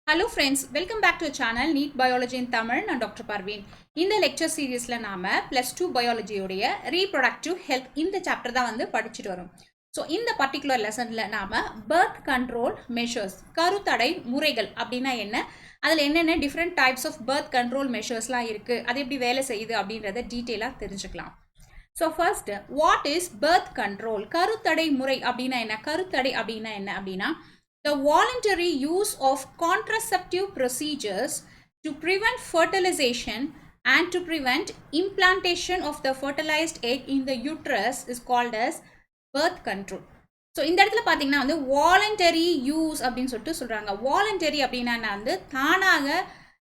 Hello friends, welcome back to the channel Neat Biology in Tamil. நான் doctor Parveen. இந்த lecture சீரீஸ்ல நாம +2 பயாலஜியோடைய reproductive health இந்த சாப்டர் தான் வந்து படிச்சுட்டு வரோம். ஸோ இந்த பர்டிகுலர் லெசன்ல நாம பர்த் கண்ட்ரோல் மெஷர்ஸ் கருத்தடை முறைகள் அப்படின்னா என்ன, அதில் என்னென்ன different types of birth control மெஷர்ஸ்லாம் இருக்கு, அது எப்படி வேலை செய்யுது அப்படின்றத டீட்டெயிலாக தெரிஞ்சுக்கலாம். So first, what is birth control? கருத்தடை முறை அப்படின்னா என்ன? கருத்தடை அப்படின்னா என்ன அப்படின்னா the voluntary use of contraceptive procedures to prevent fertilization and to prevent implantation of the fertilized egg in the uterus is called as birth control. So இந்த இடத்துல பார்த்தீங்கன்னா வந்து வாலண்டரி யூஸ் அப்படின்னு சொல்லிட்டு சொல்கிறாங்க. வாலண்டரி அப்படின்னா வந்து தானாக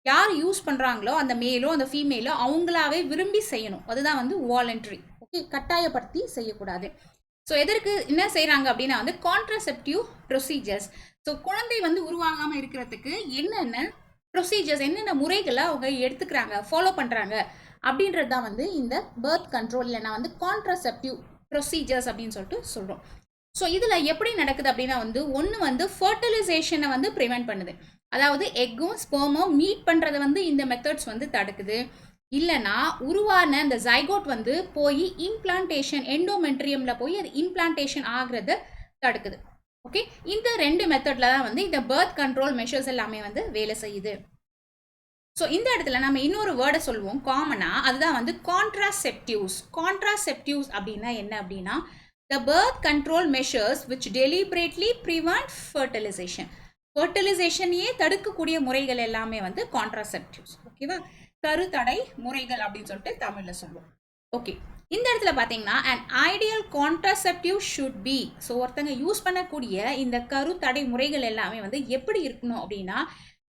யார் யூஸ் பண்ணுறாங்களோ அந்த மேலோ அந்த ஃபீமேலோ அவங்களாவே விரும்பி செய்யணும், அதுதான் வந்து வாலண்டரி. ஓகே, கட்டாயப்படுத்தி செய்யக்கூடாது. ஸோ எதற்கு என்ன செய்கிறாங்க அப்படின்னா வந்து கான்ட்ரசெப்டிவ் ப்ரொசீஜர்ஸ். ஸோ குழந்தை வந்து உருவாகாமல் இருக்கிறதுக்கு என்னென்ன ப்ரொசீஜர்ஸ், என்னென்ன முறைகளை அவங்க எடுத்துக்கிறாங்க, ஃபாலோ பண்ணுறாங்க அப்படின்றது தான் வந்து இந்த பர்த் கண்ட்ரோல் இல்லைனா வந்து கான்ட்ரசெப்டிவ் ப்ரொசீஜர்ஸ் அப்படின்னு சொல்லிட்டு சொல்கிறோம். ஸோ இதில் எப்படி நடக்குது அப்படின்னா வந்து ஒன்று வந்து ஃபர்டிலைசேஷனை வந்து ப்ரிவெண்ட் பண்ணுது, அதாவது எக்கும் ஸ்பெர்மும் மீட் பண்ணுறதை வந்து இந்த மெத்தட்ஸ் வந்து தடுக்குது. இல்லைனா உருவான அந்த ஜைகோட் வந்து போய் இம்ப்ளான்டேஷன் எண்டோமெட்ரியமில் போய் அது இம்ப்ளான்டேஷன் ஆகிறத தடுக்குது. ஓகே, இந்த ரெண்டு மெத்தடில் தான் வந்து இந்த பர்த் கண்ட்ரோல் மெஷர்ஸ் எல்லாமே வந்து வேலை செய்யுது. ஸோ இந்த இடத்துல நம்ம இன்னொரு வேர்டை சொல்லுவோம் காமனாக, அதுதான் வந்து கான்ட்ராசெப்டிவ்ஸ். கான்ட்ராசெப்டிவ்ஸ் அப்படின்னா என்ன அப்படின்னா the birth control measures which deliberately prevent fertilisation. ஃபர்டிலைசேஷனையே தடுக்கக்கூடிய முறைகள் எல்லாமே வந்து கான்ட்ராசெப்டிவ்ஸ். ஓகேவா, கருத்தடை முறைகள் அப்படின்னு சொல்லிட்டு தமிழ்ல சொல்லுவோம். ஓகே, இந்த இடத்துல பார்த்தீங்கன்னா an ideal contraceptive should be, so ஒருத்தங்க யூஸ் பண்ணக்கூடிய இந்த கருத்தடை முறைகள் எல்லாமே வந்து எப்படி இருக்கணும் அப்படின்னா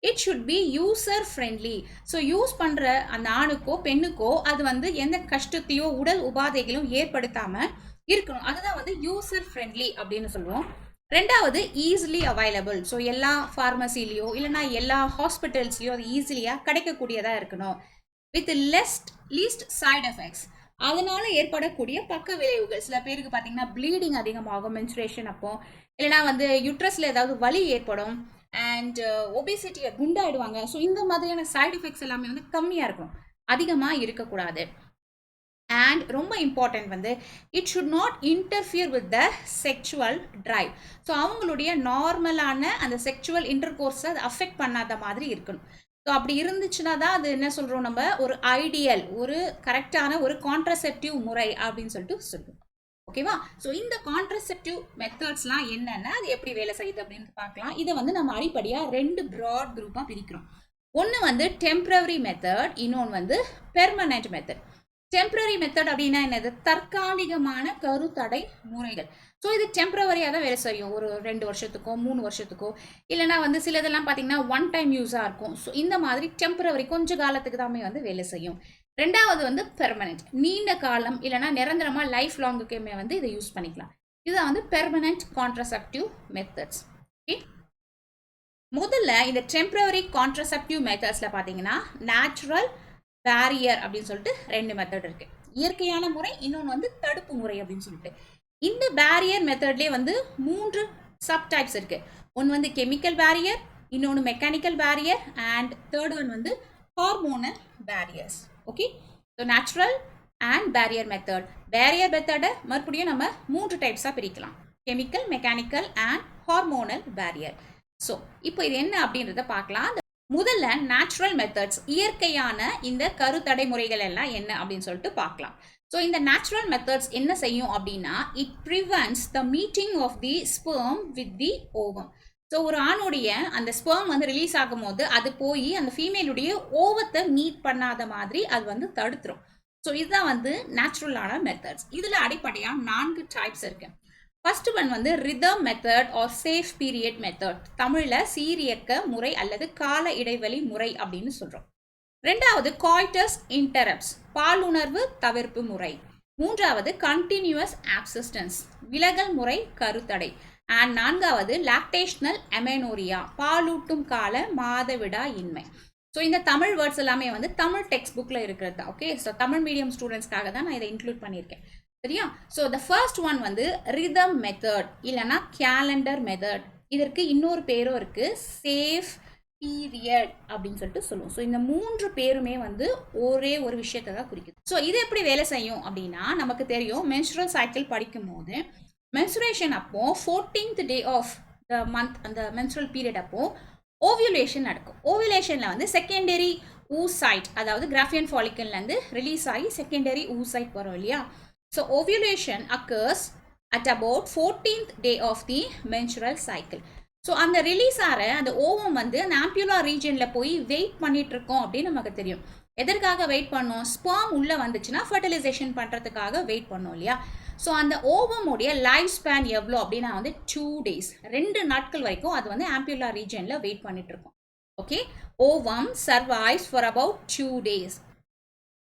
it should be user friendly. So use பண்ணுற அந்த ஆணுக்கோ பெண்ணுக்கோ அது வந்து எந்த கஷ்டத்தையோ உடல் உபாதைகளும் ஏற்படுத்தாமல் இருக்கணும், அதுதான் வந்து யூசர் ஃப்ரெண்ட்லி அப்படின்னு சொல்லுவோம். ரெண்டாவது ஈஸிலி அவைலபிள். ஸோ எல்லா ஃபார்மசிலையோ இல்லைனா எல்லா ஹாஸ்பிட்டல்ஸ்லையோ அது ஈஸிலியாக கிடைக்கக்கூடியதாக இருக்கணும். வித் லீஸ்ட் சைட் எஃபெக்ட்ஸ், அதனால ஏற்படக்கூடிய பக்க விளைவுகள். சில பேருக்கு பார்த்தீங்கன்னா ப்ளீடிங் அதிகமாகும் மென்சுரேஷன் அப்போ, இல்லைனா வந்து யூட்ரஸில் ஏதாவது வலி ஏற்படும், அண்ட் ஒபேசிட்டியை குண்டாயிடுவாங்க. ஸோ இந்த மாதிரியான சைட் எஃபெக்ட்ஸ் எல்லாமே வந்து கம்மியாக இருக்கணும், அதிகமாக இருக்கக்கூடாது. அண்ட் ரொம்ப இம்பார்ட்டன்ட் வந்து it should not interfere with the sexual drive. So அவங்களுடைய நார்மலான அந்த செக்ஷுவல் இன்டர்கோர்ஸை அது அஃபெக்ட் பண்ணாத மாதிரி இருக்கணும். ஸோ அப்படி இருந்துச்சுன்னா தான் அது என்ன சொல்கிறோம், நம்ம ஒரு ஐடியல் ஒரு கரெக்டான ஒரு கான்ட்ரசெப்டிவ் முறை அப்படின்னு சொல்லிட்டு சொல்லுவோம். ஓகேவா, ஸோ இந்த கான்ட்ரசெப்டிவ் மெத்தட்ஸ்லாம் என்னென்ன, அது எப்படி வேலை செய்யுது அப்படின்னு பார்க்கலாம். இதை வந்து நம்ம அடிப்படையாக ரெண்டு ப்ராட் குரூப்பாக பிரிக்கிறோம். ஒன்று வந்து டெம்பரரி மெத்தட், இன்னொன்று வந்து பெர்மனன்ட் மெத்தட். டெம்பரரி மெத்தட் அப்படின்னா என்னது, தற்காலிகமான கருத்தடை முறைகள். ஸோ இது டெம்பரவரியாக தான் வேலை செய்யும், ஒரு 2 வருஷத்துக்கோ 3 வருஷத்துக்கோ, இல்லைனா வந்து சிலதெல்லாம் பார்த்தீங்கன்னா ஒன் டைம் யூஸாக இருக்கும். ஸோ இந்த மாதிரி டெம்பரவரி கொஞ்ச காலத்துக்கு தான் வந்து வேலை செய்யும். ரெண்டாவது வந்து பெர்மனன்ட், நீண்ட காலம் இல்லைனா நிரந்தரமாக லைஃப் லாங்குக்குமே வந்து இதை யூஸ் பண்ணிக்கலாம். இதுதான் வந்து பெர்மனன்ட் கான்ட்ரசெப்டிவ் மெத்தட்ஸ். ஓகே, முதல்ல இந்த டெம்பரவரி கான்ட்ரசெப்டிவ் மெத்தட்ஸில் பார்த்தீங்கன்னா நேச்சுரல் பேரியர் அப்படின்னு சொல்லிட்டு ரெண்டு மெத்தட் இருக்கு, இயற்கையான முறை, இன்னொன்று வந்து தடுப்பு முறை அப்படின்னு சொல்லிட்டு. இந்த பேரியர் மெத்தட்லேயே வந்து 3 சப் டைப்ஸ் இருக்கு. ஒன்று வந்து கெமிக்கல் பேரியர், இன்னொன்று mechanical barrier, and third one வந்து hormonal barriers. Okay, so natural and barrier method. Barrier மெத்தடை மறுபடியும் நம்ம 3 டைப்ஸாக பிரிக்கலாம், chemical, mechanical and hormonal barrier. So இப்போ இது என்ன அப்படின்றத பார்க்கலாம். முதல்ல நேச்சுரல் மெத்தட்ஸ், இயற்கையான இந்த கருத்தடை முறைகள் எல்லாம் என்ன அப்படின்னு சொல்லிட்டு பார்க்கலாம். ஸோ இந்த நேச்சுரல் மெத்தட்ஸ் என்ன செய்யும் அப்படின்னா it prevents the meeting of the sperm with the ovum. So ஒரு ஆணுடைய அந்த ஸ்பெர்ம் வந்து ரிலீஸ் ஆகும் போது அது போய் அந்த ஃபீமேலுடைய ஓவத்தை மீட் பண்ணாத மாதிரி அது வந்து தடுத்துரும். ஸோ இதுதான் வந்து நேச்சுரலான மெத்தட்ஸ். இதில் அடிப்படையாக 4 டைப்ஸ் இருக்கு. ஃபர்ஸ்ட் ஒன் வந்து rhythm method R safe period method, தமிழில் சீரியக்க முறை அல்லது கால இடைவெளி முறை அப்படின்னு சொல்கிறோம். ரெண்டாவது காய்டஸ் இன்டரப்ட்ஸ், பாலுணர்வு தவிர்ப்பு முறை. மூன்றாவது கண்டினியூஸ் ஆப்சிஸ்டன்ஸ், விலகல் முறை கருத்தடை. அண்ட் நான்காவது லாக்டேஷனல் அமெனோரியா, பாலூட்டும் கால மாதவிடா இன்மை. ஸோ இந்த தமிழ் வேர்ட்ஸ் எல்லாமே வந்து தமிழ் டெக்ஸ்ட் புக்கில் இருக்கிறது தான். ஓகே, ஸோ தமிழ் மீடியம் ஸ்டூடெண்ட்ஸ்க்காக தான் நான் இதை இன்க்ளூட் பண்ணியிருக்கேன். சரியா, ஸோ த ஃபர்ஸ்ட் ஒன் வந்து ரிதம் மெத்தட் இல்லைனா கேலண்டர் மெத்தட். இதற்கு இன்னொரு பேரும் இருக்கு, சேஃப் பீரியட் அப்படின்னு சொல்லிட்டு சொல்லுவோம். ஸோ இந்த 3 பேருமே வந்து ஒரே ஒரு விஷயத்தை தான் குறிக்குது. ஸோ இது எப்படி வேலை செய்யும் அப்படின்னா, நமக்கு தெரியும் மென்ஸ்ட்ரல் சைக்கிள் படிக்கும் போது மென்சுரேஷன் அப்போ 14th day of the month, அந்த மென்ஸ்ட்ரல் பீரியட் அப்போ ஓவியுலேஷன் நடக்கும். ஓவியுலேஷனில் வந்து செகண்டரி ஊசைட், அதாவது கிராஃபியன் ஃபாலிக்கல்லேருந்து ரிலீஸ் ஆகி செகண்டரி ஊசைட் வரும் இல்லையா. So ovulation occurs at about 14th day of the menstrual cycle. So அந்த ரிலீஸ் ஆகிற அந்த ஓவம் வந்து அந்த ஆம்பியுலா ரீஜனில் போய் வெயிட் பண்ணிட்டு இருக்கோம் அப்படின்னு நமக்கு தெரியும். எதற்காக வெயிட் பண்ணோம்? ஸ்பெர்ம் உள்ளே வந்துச்சுன்னா ஃபர்டிலைசேஷன் பண்ணுறதுக்காக வெயிட் பண்ணோம் இல்லையா. ஸோ அந்த ஓவமுடைய லைஃப் ஸ்பேன் எவ்வளோ அப்படின்னா வந்து 2 days, 2 நாட்கள் வரைக்கும் அது வந்து ஆம்பியுலா ரீஜனில் வெயிட் பண்ணிட்டு இருக்கோம். Okay, ovum survives for about 2 days.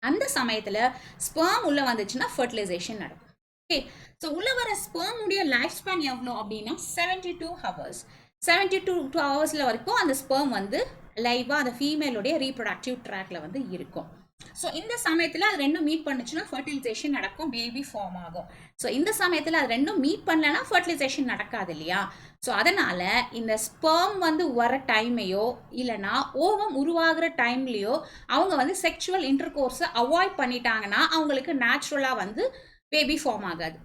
அந்த சமயத்தில் ஸ்பெர்ம் உள்ளே வந்துச்சுன்னா ஃபர்டிலைசேஷன் நடக்கும். ஓகே, ஸோ உள்ள வர ஸ்பெர்ம் உடைய லைஃப் ஸ்பேன் எவ்வளோ அப்படின்னா 72 hours. 72 hours வரைக்கும் அந்த ஸ்பெர்ம் வந்து லைவாக அந்த ஃபீமேலுடைய ரீப்ரொடக்டிவ் ட்ராக்ல வந்து இருக்கும். ஸோ இந்த சமயத்தில் அது ரெண்டும் மீட் பண்ணுச்சுன்னா ஃபர்டிலைசேஷன் நடக்கும், பேபி ஃபார்ம் ஆகும். ஸோ இந்த சமயத்தில் அது ரெண்டும் மீட் பண்ணலன்னா ஃபர்டிலைசேஷன் நடக்காது இல்லையா. ஸோ அதனால் இந்த ஸ்பெர்ம் வந்து வர டைமையோ இல்லைனா ஓவம் உருவாகிற டைம்லேயோ அவங்க வந்து செக்ஷுவல் இன்டர்கோர்ஸை அவாய்ட் பண்ணிட்டாங்கன்னா அவங்களுக்கு நேச்சுரலாக வந்து பேபி ஃபார்ம் ஆகாது.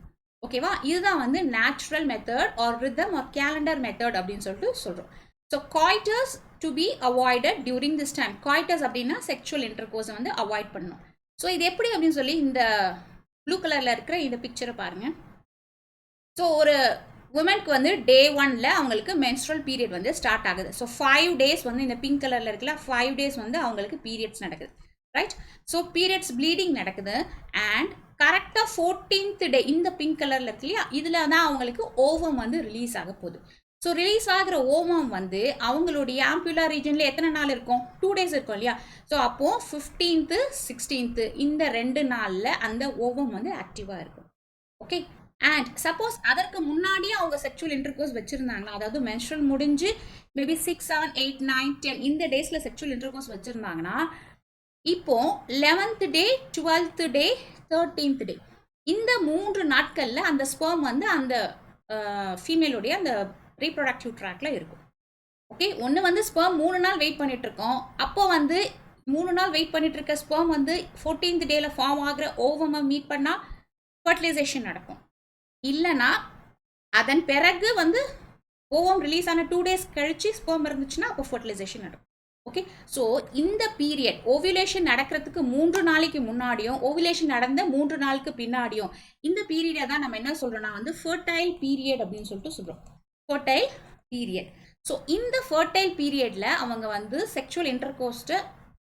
ஓகேவா, இதுதான் வந்து natural method or rhythm or calendar method அப்படின்னு சொல்லிட்டு சொல்கிறோம். So coitus to be avoided during this time. Coitus அப்படின்னா செக்ஷுவல் இன்டர்கோர்ஸை வந்து அவாய்ட் பண்ணணும். ஸோ இது எப்படி அப்படின்னு சொல்லி இந்த ப்ளூ கலரில் இருக்கிற இந்த பிக்சரை பாருங்கள். ஸோ ஒரு உமனுக்கு வந்து டே 1ல் அவங்களுக்கு மென்ஸ்ட்ரல் பீரியட் வந்து ஸ்டார்ட் ஆகுது. ஸோ 5 days வந்து இந்த பிங்க் கலரில் இருக்குல்ல, 5 days வந்து அவங்களுக்கு பீரியட்ஸ் நடக்குது, ரைட். ஸோ பீரியட்ஸ் ப்ளீடிங் நடக்குது அண்ட் கரெக்டாக 14th டே இந்த பிங்க் கலரில் இருக்கு இல்லையா, இதில் தான் அவங்களுக்கு ஓவம் வந்து ரிலீஸ் ஆக போகுது. ஸோ ரிலீஸ் ஆகிற ஓவம் வந்து அவங்களுடைய ஆம்பியுலா ரீஜனில் எத்தனை நாள் இருக்கும்? 2 days இருக்கும் இல்லையா. ஸோ அப்போது 15th 16th இந்த 2 நாளில் அந்த ஓவம் வந்து ஆக்டிவாக இருக்கும். ஓகே, அண்ட் சப்போஸ் அதற்கு முன்னாடியே அவங்க செக்ஷுவல் இன்டர்கோர்ஸ் வச்சுருந்தாங்கன்னா, அதாவது மென்ஸ்ட்ரல் முடிஞ்சு மேபி 6, 7, 8, 9, 10 இந்த டேஸில் செக்ஷுவல் இன்டர்கோர்ஸ் வச்சுருந்தாங்கன்னா, இப்போ 11th டே, 12th டே, 13th டே இந்த 3 நாட்களில் அந்த ஸ்பெர்ம் வந்து அந்த ஃபீமேலுடைய அந்த ரீப்ரொடக்டிவ் ட்ராக்ல இருக்கும். ஓகே, ஒன்று வந்து ஸ்பெர்ம் 3 நாள் வெயிட் பண்ணிட்டு இருக்கோம். அப்போ வந்து 3 நாள் வெயிட் பண்ணிட்டு இருக்க ஸ்பெர்ம் வந்து 14th டேல ஃபார்ம் ஆகிற ஓவமை மீட் பண்ணால் ஃபர்டிலைசேஷன் நடக்கும். இல்லைனா அதன் பிறகு வந்து ஓவம் ரிலீஸ் ஆன 2 days கழிச்சு ஸ்பெர்ம் இருந்துச்சுன்னா அப்போ ஃபர்டிலைசேஷன் நடக்கும். ஓகே, ஸோ இந்த பீரியட் ஓவியுலேஷன் நடக்கிறதுக்கு 3 நாளைக்கு முன்னாடியும் ஓவியுலேஷன் நடந்த 3 நாளுக்கு பின்னாடியும் இந்த பீரியடை தான் நம்ம என்ன சொல்கிறோம்னா வந்து ஃபர்டைல் பீரியட் அப்படின்னு சொல்லிட்டு சொல்கிறோம். Fertile period. ஸோ இந்த ஃபர்டைல் பீரியடில் அவங்க வந்து செக்ஷுவல் இன்டர்கோர்ஸை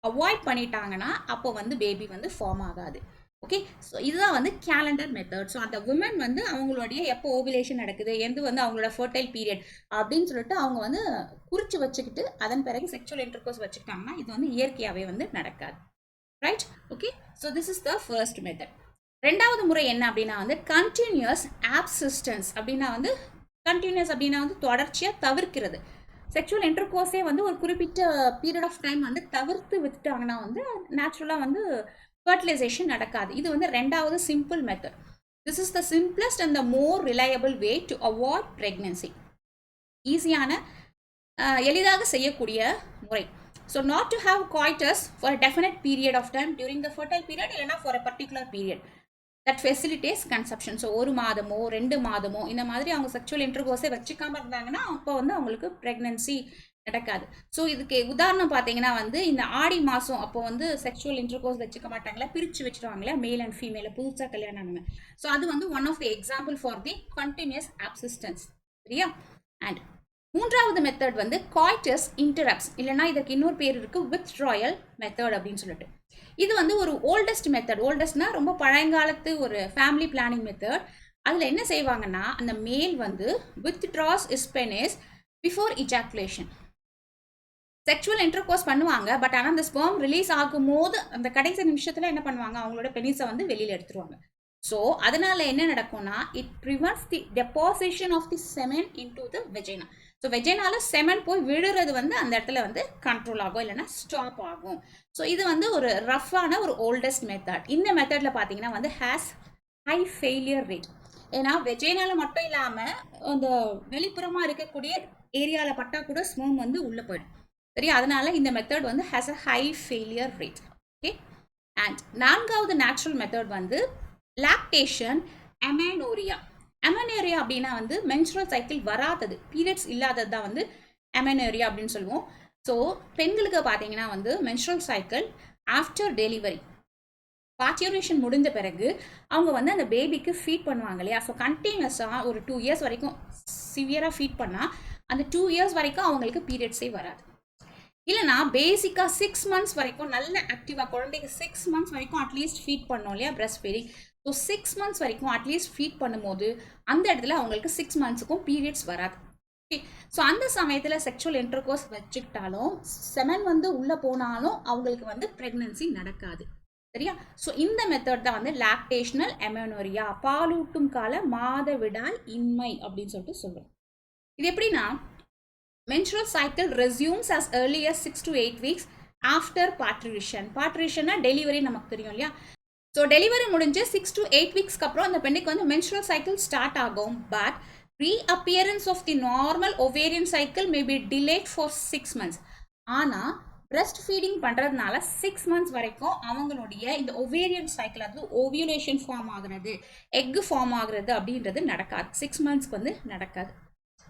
அவாய்ட் பண்ணிட்டாங்கன்னா அப்போ வந்து பேபி வந்து ஃபார்ம் ஆகாது. ஓகே, ஸோ இதுதான் வந்து கேலண்டர் மெத்தட். ஸோ அந்த உமன் வந்து அவங்களுடைய எப்போ ஓவிலேஷன் நடக்குது, எது வந்து அவங்களோட ஃபர்டைல் பீரியட் அப்படின்னு சொல்லிட்டு அவங்க வந்து குறித்து வச்சுக்கிட்டு அதன் பிறகு செக்ஷுவல் இன்டர்கோர்ஸ் வச்சுக்கிட்டாங்கன்னா இது வந்து இயற்கையாகவே வந்து நடக்காது, right. Okay, so this is the first method. ரெண்டாவது முறை என்ன அப்படின்னா வந்து கண்டினியூஸ் ஆப்சிஸ்டன்ஸ். அப்படின்னா வந்து கண்டினியூஸ் அப்படின்னா வந்து தொடர்ச்சியாக தவிர்க்கிறது. செக்ஷுவல் இன்டர்கோர்ஸே வந்து ஒரு குறிப்பிட்ட பீரியட் ஆஃப் டைம் வந்து தவிர்த்து விட்டுட்டாங்கன்னா வந்து நேச்சுரலாக வந்து ஃபர்டிலைசேஷன் நடக்காது. இது வந்து ரெண்டாவது simple method. This is the simplest and the more reliable way to avoid pregnancy. ஈஸியான எளிதாக செய்யக்கூடிய முறை. So not to have coitus for a definite period of time during the fertile period இல்லைனா for a particular period that facilitates conception. So 1 மாதமோ 2 மாதமோ இந்த மாதிரி அவங்க செக்ஷுவல் இன்டர்கோர்ஸை வச்சுக்காமல் இருந்தாங்கன்னா அப்போ வந்து அவங்களுக்கு ப்ரெக்னன்சி நடக்காது. ஸோ இதுக்கு உதாரணம் பார்த்தீங்கன்னா வந்து இந்த ஆடி மாதம் அப்போ வந்து செக்ஷுவல் இன்டர்கோர்ஸ் வச்சுக்க மாட்டாங்களா, பிரித்து வச்சுருவாங்களா மேல் அண்ட் ஃபீமேல புதுசாக கல்யாணம் ஆனவங்க. ஸோ அது வந்து one of the example for the continuous abstinence, சரியா. அண்ட் மூன்றாவது மெத்தட் வந்து காய்டஸ் இன்டரப்ட்ஸ், இல்லைனா இதற்கு இன்னொரு பேர் இருக்குது வித்ட்ராயல் மெத்தட் அப்படின்னு சொல்லிட்டு. இது வந்து ஒரு ஓல்டஸ்ட் மெத்தட். ஓல்டஸ்ட்னா ரொம்ப பழங்காலத்து ஒரு ஃபேமிலி பிளானிங் மெத்தட். அதில் என்ன செய்வாங்கன்னா அந்த மேல் வந்து withdraws is penis before ejaculation. Sexual intercourse பண்ணுவாங்க, பட் ஆனால் அந்த ஸ்பெர்ம் ரிலீஸ் ஆகும்போது அந்த கடைசி நிமிஷத்தில் என்ன பண்ணுவாங்க, அவங்களோட பெனிஸை வந்து வெளியில் எடுத்துருவாங்க. ஸோ அதனால என்ன நடக்கும்னா it prevents the deposition of the semen into the vagina. So வெஜைனால செமன் போய் விழுறது வந்து அந்த இடத்துல வந்து கண்ட்ரோல் ஆகும், இல்லைனா ஸ்டாப் ஆகும். ஸோ இது வந்து ஒரு ரஃப்பான ஒரு ஓல்டஸ்ட் மெத்தட். இந்த மெத்தடில் பார்த்தீங்கன்னா வந்து ஹேஸ் ஹை ஃபெயிலியர் ரேட். ஏன்னா வெஜைனால மட்டும் இல்லாமல் அந்த வெளிப்புறமாக இருக்கக்கூடிய ஏரியாவில் பட்டா கூட ஸ்பெர்ம் வந்து உள்ளே போயிடும். சரியா? அதனால இந்த மெத்தட் வந்து has a high failure rate. Okay. And நான்காவது நேச்சுரல் மெத்தட் வந்து லாக்டேஷன் அமெனோரியா. அமெனோரியா அப்படின்னா வந்து மென்ஸ்ட்ரல் சைக்கிள் வராதது, பீரியட்ஸ் இல்லாதது தான் வந்து அமெனோரியா அப்படின்னு சொல்லுவோம். ஸோ பெண்களுக்கு பார்த்தீங்கன்னா வந்து மென்ஸ்ட்ரல் சைக்கிள் ஆஃப்டர் டெலிவரி, பார்ட்டியூரேஷன் முடிஞ்ச பிறகு அவங்க வந்து அந்த பேபிக்கு ஃபீட் பண்ணுவாங்க இல்லையா? ஸோ கண்டினியூஸாக ஒரு 2 இயர்ஸ் வரைக்கும் சிவியராக ஃபீட் பண்ணால் அந்த 2 இயர்ஸ் வரைக்கும் அவங்களுக்கு பீரியட்ஸே வராது. இல்லைனா பேசிக்காக 6 மந்த்ஸ் வரைக்கும் நல்ல ஆக்டிவாக குழந்தைக்கு 6 மந்த்ஸ் வரைக்கும் அட்லீஸ்ட் ஃபீட் பண்ணோம் இல்லையா பிரஸ்ட் ஃபீடிங். ஸோ 6 மந்த்ஸ் வரைக்கும் அட்லீஸ்ட் ஃபீட் பண்ணும்போது அந்த இடத்துல அவங்களுக்கு 6 மந்த்ஸுக்கும் பீரியட்ஸ் வராது. ஓகே. ஸோ அந்த சமயத்தில் செக்ஷுவல் இன்டர்கோர்ஸ் வச்சுக்கிட்டாலும் செமன் வந்து உள்ளே போனாலும் அவங்களுக்கு வந்து ப்ரெக்னன்சி நடக்காது. சரியா? ஸோ இந்த மெத்தட் தான் வந்து லாக்டேஷனல் அமெனோரியா, பாலூட்டும் கால மாதவிடாய் இன்மை அப்படின்னு சொல்லிட்டு சொல்கிறோம். இது எப்படின்னா menstrual cycle resumes as early as 6 to 8 weeks after parturition. Parturition delivery நமக்கு தெரியும் இல்லையா? ஸோ டெலிவரி முடிஞ்சு 6 to 8 வீக்ஸ்க்கு அப்புறம் அந்த பெண்ணுக்கு வந்து menstrual cycle ஸ்டார்ட் ஆகும். But reappearance of the normal ovarian cycle may be delayed for 6 months. ஆனால் பிரஸ்ட் ஃபீடிங் பண்ணுறதுனால 6 months வரைக்கும் அவங்களுடைய இந்த ஒவேரியன் சைக்கிள், அதாவது ஓவியுலேஷன் ஃபார்ம் ஆகுறது, எக் ஃபார்ம் ஆகுறது அப்படின்றது நடக்காது. 6 monthsக்கு வந்து நடக்காது.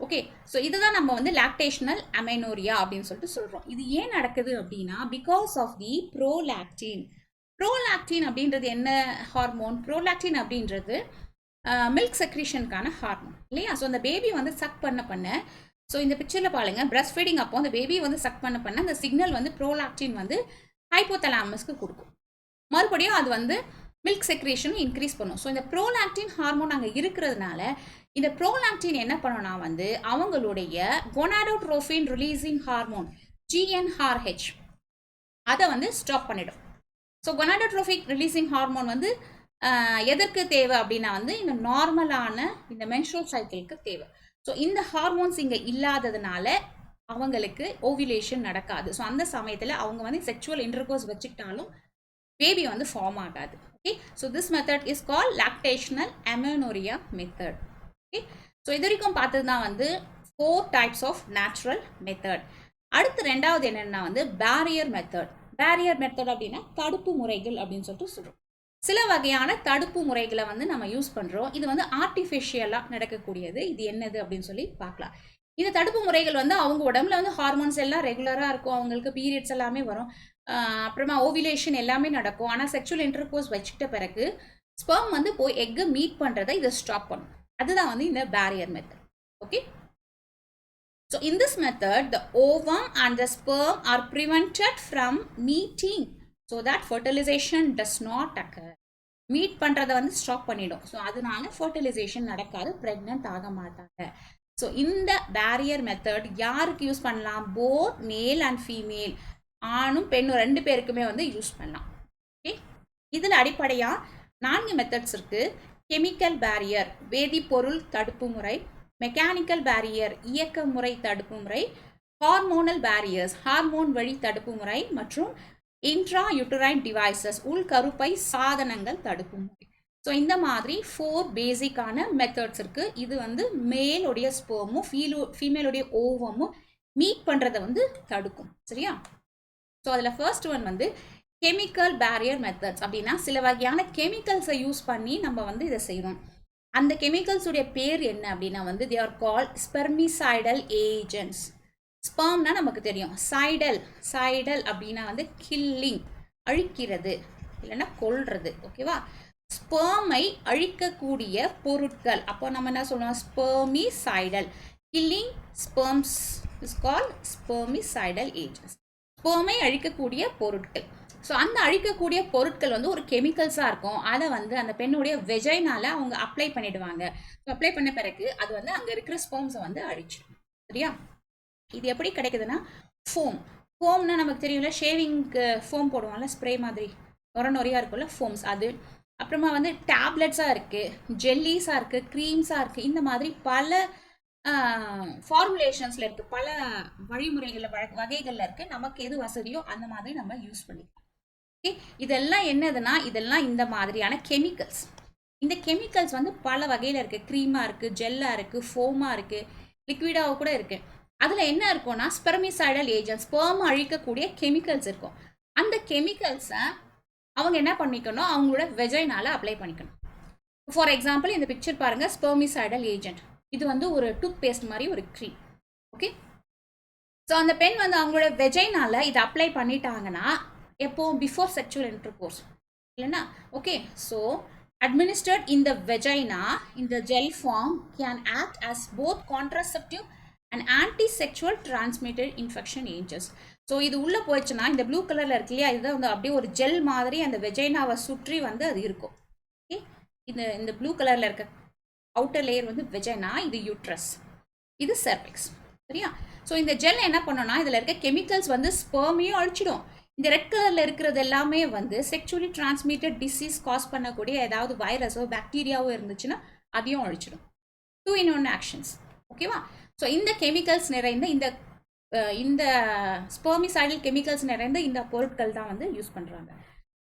ஓகே. ஸோ இதுதான் நம்ம வந்து லாக்டேஷனல் அமெனோரியா அப்படின்னு சொல்லிட்டு சொல்கிறோம். இது ஏன் நடக்குது அப்படின்னா because of the prolactin. Prolactin அப்படின்றது என்ன ஹார்மோன்? ப்ரோலாக்டின் அப்படின்றது மில்க் செக்ரீஷனுக்கான ஹார்மோன் இல்லையா? ஸோ அந்த பேபி வந்து சக் பண்ண ஸோ இந்த பிக்சரில் பாருங்க, பிரஸ்ட் ஃபீடிங் அப்போ அந்த பேபி வந்து சக் பண்ண அந்த சிக்னல் வந்து ப்ரோலாக்டின் வந்து ஹைப்போதலாமஸ்க்கு கொடுக்கும். மறுபடியும் அது வந்து மில்க் செக்ரேஷன் இன்க்ரீஸ் பண்ணும். ஸோ இந்த ப்ரோலாக்டின் ஹார்மோன் அங்கே இருக்கிறதுனால இந்த ப்ரோலாக்டின் என்ன பண்ணணும்னா வந்து அவங்களுடைய கொனாடோட்ரோபின் ரிலீசிங் ஹார்மோன் GnRH அதை வந்து ஸ்டாப் பண்ணிடும். ஸோ கொனாடோட்ரோபிக் ரிலீசிங் ஹார்மோன் வந்து எதற்கு தேவை அப்படின்னா வந்து இந்த நார்மலான இந்த மென்ஸ்ட்ரல் சைக்கிளுக்கு தேவை. ஸோ இந்த ஹார்மோன்ஸ் இங்கே இல்லாததுனால அவங்களுக்கு ஓவிலேஷன் நடக்காது. ஸோ அந்த சமயத்தில் அவங்க வந்து செக்ஷுவல் இன்டர்கோர்ஸ் வச்சுக்கிட்டாலும் பேபி வந்து ஃபார்ம் ஆகாது. Okay. So this method is call lactational amenorrhoea method. Okay. So இது வரைக்கும் பார்த்தது தான் வந்து 4 types ஆஃப் நேச்சுரல் மெத்தட். அடுத்து ரெண்டாவது என்னென்னா வந்து பேரியர் மெத்தட். பேரியர் மெத்தட் அப்படின்னா தடுப்பு முறைகள் அப்படின்னு சொல்லிட்டு சொல்கிறோம். சில வகையான தடுப்பு முறைகளை வந்து நம்ம யூஸ் பண்ணுறோம். இது வந்து ஆர்டிஃபிஷியலாக நடக்கக்கூடியது. இது என்னது அப்படின்னு சொல்லி பார்க்கலாம். இந்த தடுப்பு முறைகள் வந்து அவங்க உடம்புல வந்து ஹார்மோன்ஸ் எல்லாம் ரெகுலராக இருக்கும், அவங்களுக்கு பீரியட்ஸ் எல்லாமே வரும், அப்புறமா ஓவிலேஷன் எல்லாமே நடக்கும். ஆனால் செக்ஷுவல் இன்டர்கோர்ஸ் வச்சுக்கிட்ட பிறகு ஸ்பெர்ம் வந்து போய் எக்கு மீட் பண்ணுறதை இதை ஸ்டாப் பண்ணும். அதுதான் வந்து இந்த barrier method. Okay. So in this method, the ovum and the sperm are prevented from meeting so that fertilization does not occur. Meet பண்ணுறதை வந்து ஸ்டாப் பண்ணிடும். ஸோ அதனால ஃபர்டிலைசேஷன் நடக்காது, ப்ரெக்னென்ட் ஆக மாட்டாங்க. ஸோ இந்த பேரியர் மெத்தட் யாருக்கு யூஸ் பண்ணலாம்? போத் மேல் அண்ட் ஃபீமேல், ஆணும் பெண்ணும் 2 பேருக்குமே வந்து யூஸ் பண்ணலாம். ஓகே. இதில் அடிப்படையாக 4 மெத்தட்ஸ் இருக்குது. கெமிக்கல் பேரியர், வேதிப்பொருள் தடுப்பு முறை, மெக்கானிக்கல் பேரியர், இயக்க முறை தடுப்பு முறை, ஹார்மோனல் பேரியர்ஸ், ஹார்மோன் வழி தடுப்பு முறை, மற்றும் இன்ட்ரா யூட்டரைன் டிவைசஸ், உள்கருப்பை சாதனங்கள் தடுப்பு முறை. ஸோ இந்த மாதிரி 4 பேசிக்கான மெத்தட்ஸ் இருக்குது. இது வந்து மேலுடைய ஸ்பெர்மும் ஃபீமேலுடைய ஓவமும் மீட் பண்ணுறதை வந்து தடுக்கும். சரியா? ஸோ அதில் ஃபர்ஸ்ட் ஒன் வந்து கெமிக்கல் பேரியர் மெத்தட்ஸ். அப்படின்னா சில வகையான கெமிக்கல்ஸை யூஸ் பண்ணி நம்ம வந்து இதை செய்கிறோம். அந்த கெமிக்கல்ஸுடைய பேர் என்ன அப்படின்னா வந்து they are called spermicidal agents. ஸ்பெர்ம்னா நமக்கு தெரியும், சைடல் அப்படின்னா வந்து கில்லிங், அழிக்கிறது இல்லைன்னா கொல்றது. ஓகேவா? ஸ்பெர்மை அழிக்கக்கூடிய பொருட்கள். அப்போ நம்ம என்ன சொல்லுவோம்? Spermicidal. Killing sperms is called spermicidal agents. ஸ்பெர்மை அழிக்கக்கூடிய பொருட்கள். ஸோ அந்த அழிக்கக்கூடிய பொருட்கள் வந்து ஒரு கெமிக்கல்ஸாக இருக்கும். அதை வந்து அந்த பெண்ணுடைய வெஜைனால அவங்க அப்ளை பண்ணிடுவாங்க. ஸோ அப்ளை பண்ண பிறகு அது வந்து அங்கே இருக்கிற ஸ்பெர்ம்ஸை வந்து அழிச்சிடும். சரியா? இது எப்படி கிடைக்குதுன்னா ஃபோம்னா நமக்கு தெரியும்ல, ஷேவிங்க்கு ஃபோம் போடுவோம்ல, ஸ்ப்ரே மாதிரி நொறையாக இருக்கும்ல, ஃபோம்ஸ் அது. அப்புறமா வந்து டேப்லெட்ஸாக இருக்குது, ஜெல்லிஸாக இருக்குது, க்ரீம்ஸாக இருக்குது. இந்த மாதிரி பல ஃபார்முலேஷன்ஸில் இருக்குது, பல வழிமுறைகளில் வகைகளில் இருக்குது. நமக்கு எது வசதியோ அந்த மாதிரி நம்ம யூஸ் பண்ணிக்கலாம். ஓகே. இதெல்லாம் என்னதுன்னா இதெல்லாம் இந்த மாதிரியான கெமிக்கல்ஸ். இந்த கெமிக்கல்ஸ் வந்து பல வகையில் இருக்குது. க்ரீமாக இருக்குது, ஜெல்லாக இருக்குது, ஃபோமாக இருக்குது, லிக்விடாக கூட இருக்குது. அதில் என்ன இருக்கும்னா ஸ்பெர்மிசைடல் ஏஜென்ட், ஸ்பெர்ம் அழிக்கக்கூடிய கெமிக்கல்ஸ் இருக்கும். அந்த கெமிக்கல்ஸை அவங்க என்ன பண்ணிக்கணும், அவங்களோட வெஜைனால அப்ளை பண்ணிக்கணும். ஃபார் எக்ஸாம்பிள் இந்த பிக்சர் பாருங்கள், ஸ்பெர்மிசைடல் ஏஜென்ட். இது வந்து ஒரு டூத் பேஸ்ட் மாதிரி ஒரு க்ரீம். ஓகே, ஸோ அந்த பெண் வந்து அவங்களோட வெஜைனால இதை அப்ளை பண்ணிட்டாங்கன்னா எப்போ, பிஃபோர் செக்ஷுவல் இன்டர்கோர்ஸ் இல்லைன்னா. Okay, so administered in the vagina in the gel form can act as both contraceptive and anti-sexual transmitted infection agents. So இது உள்ளே போயிடுச்சுன்னா இந்த ப்ளூ கலரில் இருக்கு இல்லையா, இதுதான் வந்து அப்படியே ஒரு ஜெல் மாதிரி அந்த வெஜைனாவை சுற்றி வந்து அது இருக்கும். ஓகே, இந்த ப்ளூ கலரில் இருக்க அவுட்டர் லேயர் வந்து வெஜைனா, இது யூட்ரஸ், இது சர்விக்ஸ். சரியா? ஸோ இந்த ஜெல் என்ன பண்ணோம்னா இதில் இருக்க கெமிக்கல்ஸ் வந்து ஸ்பெர்மையும் அழிச்சிடும். இந்த ரெட் கலரில் இருக்கிறது எல்லாமே வந்து செக்ஷுவலி டிரான்ஸ்மிட்டட் டிசீஸ் காஸ் பண்ணக்கூடிய ஏதாவது வைரஸோ பாக்டீரியாவோ இருந்துச்சுன்னா அதையும் அழிச்சிடும். 2-in-1 actions. ஓகேவா? ஸோ இந்த கெமிக்கல்ஸ் நிறைந்த இந்த ஸ்பெர்மிசைடல் கெமிக்கல்ஸ் நிறைந்த இந்த பொருட்கள் தான் வந்து யூஸ் பண்ணுறாங்க.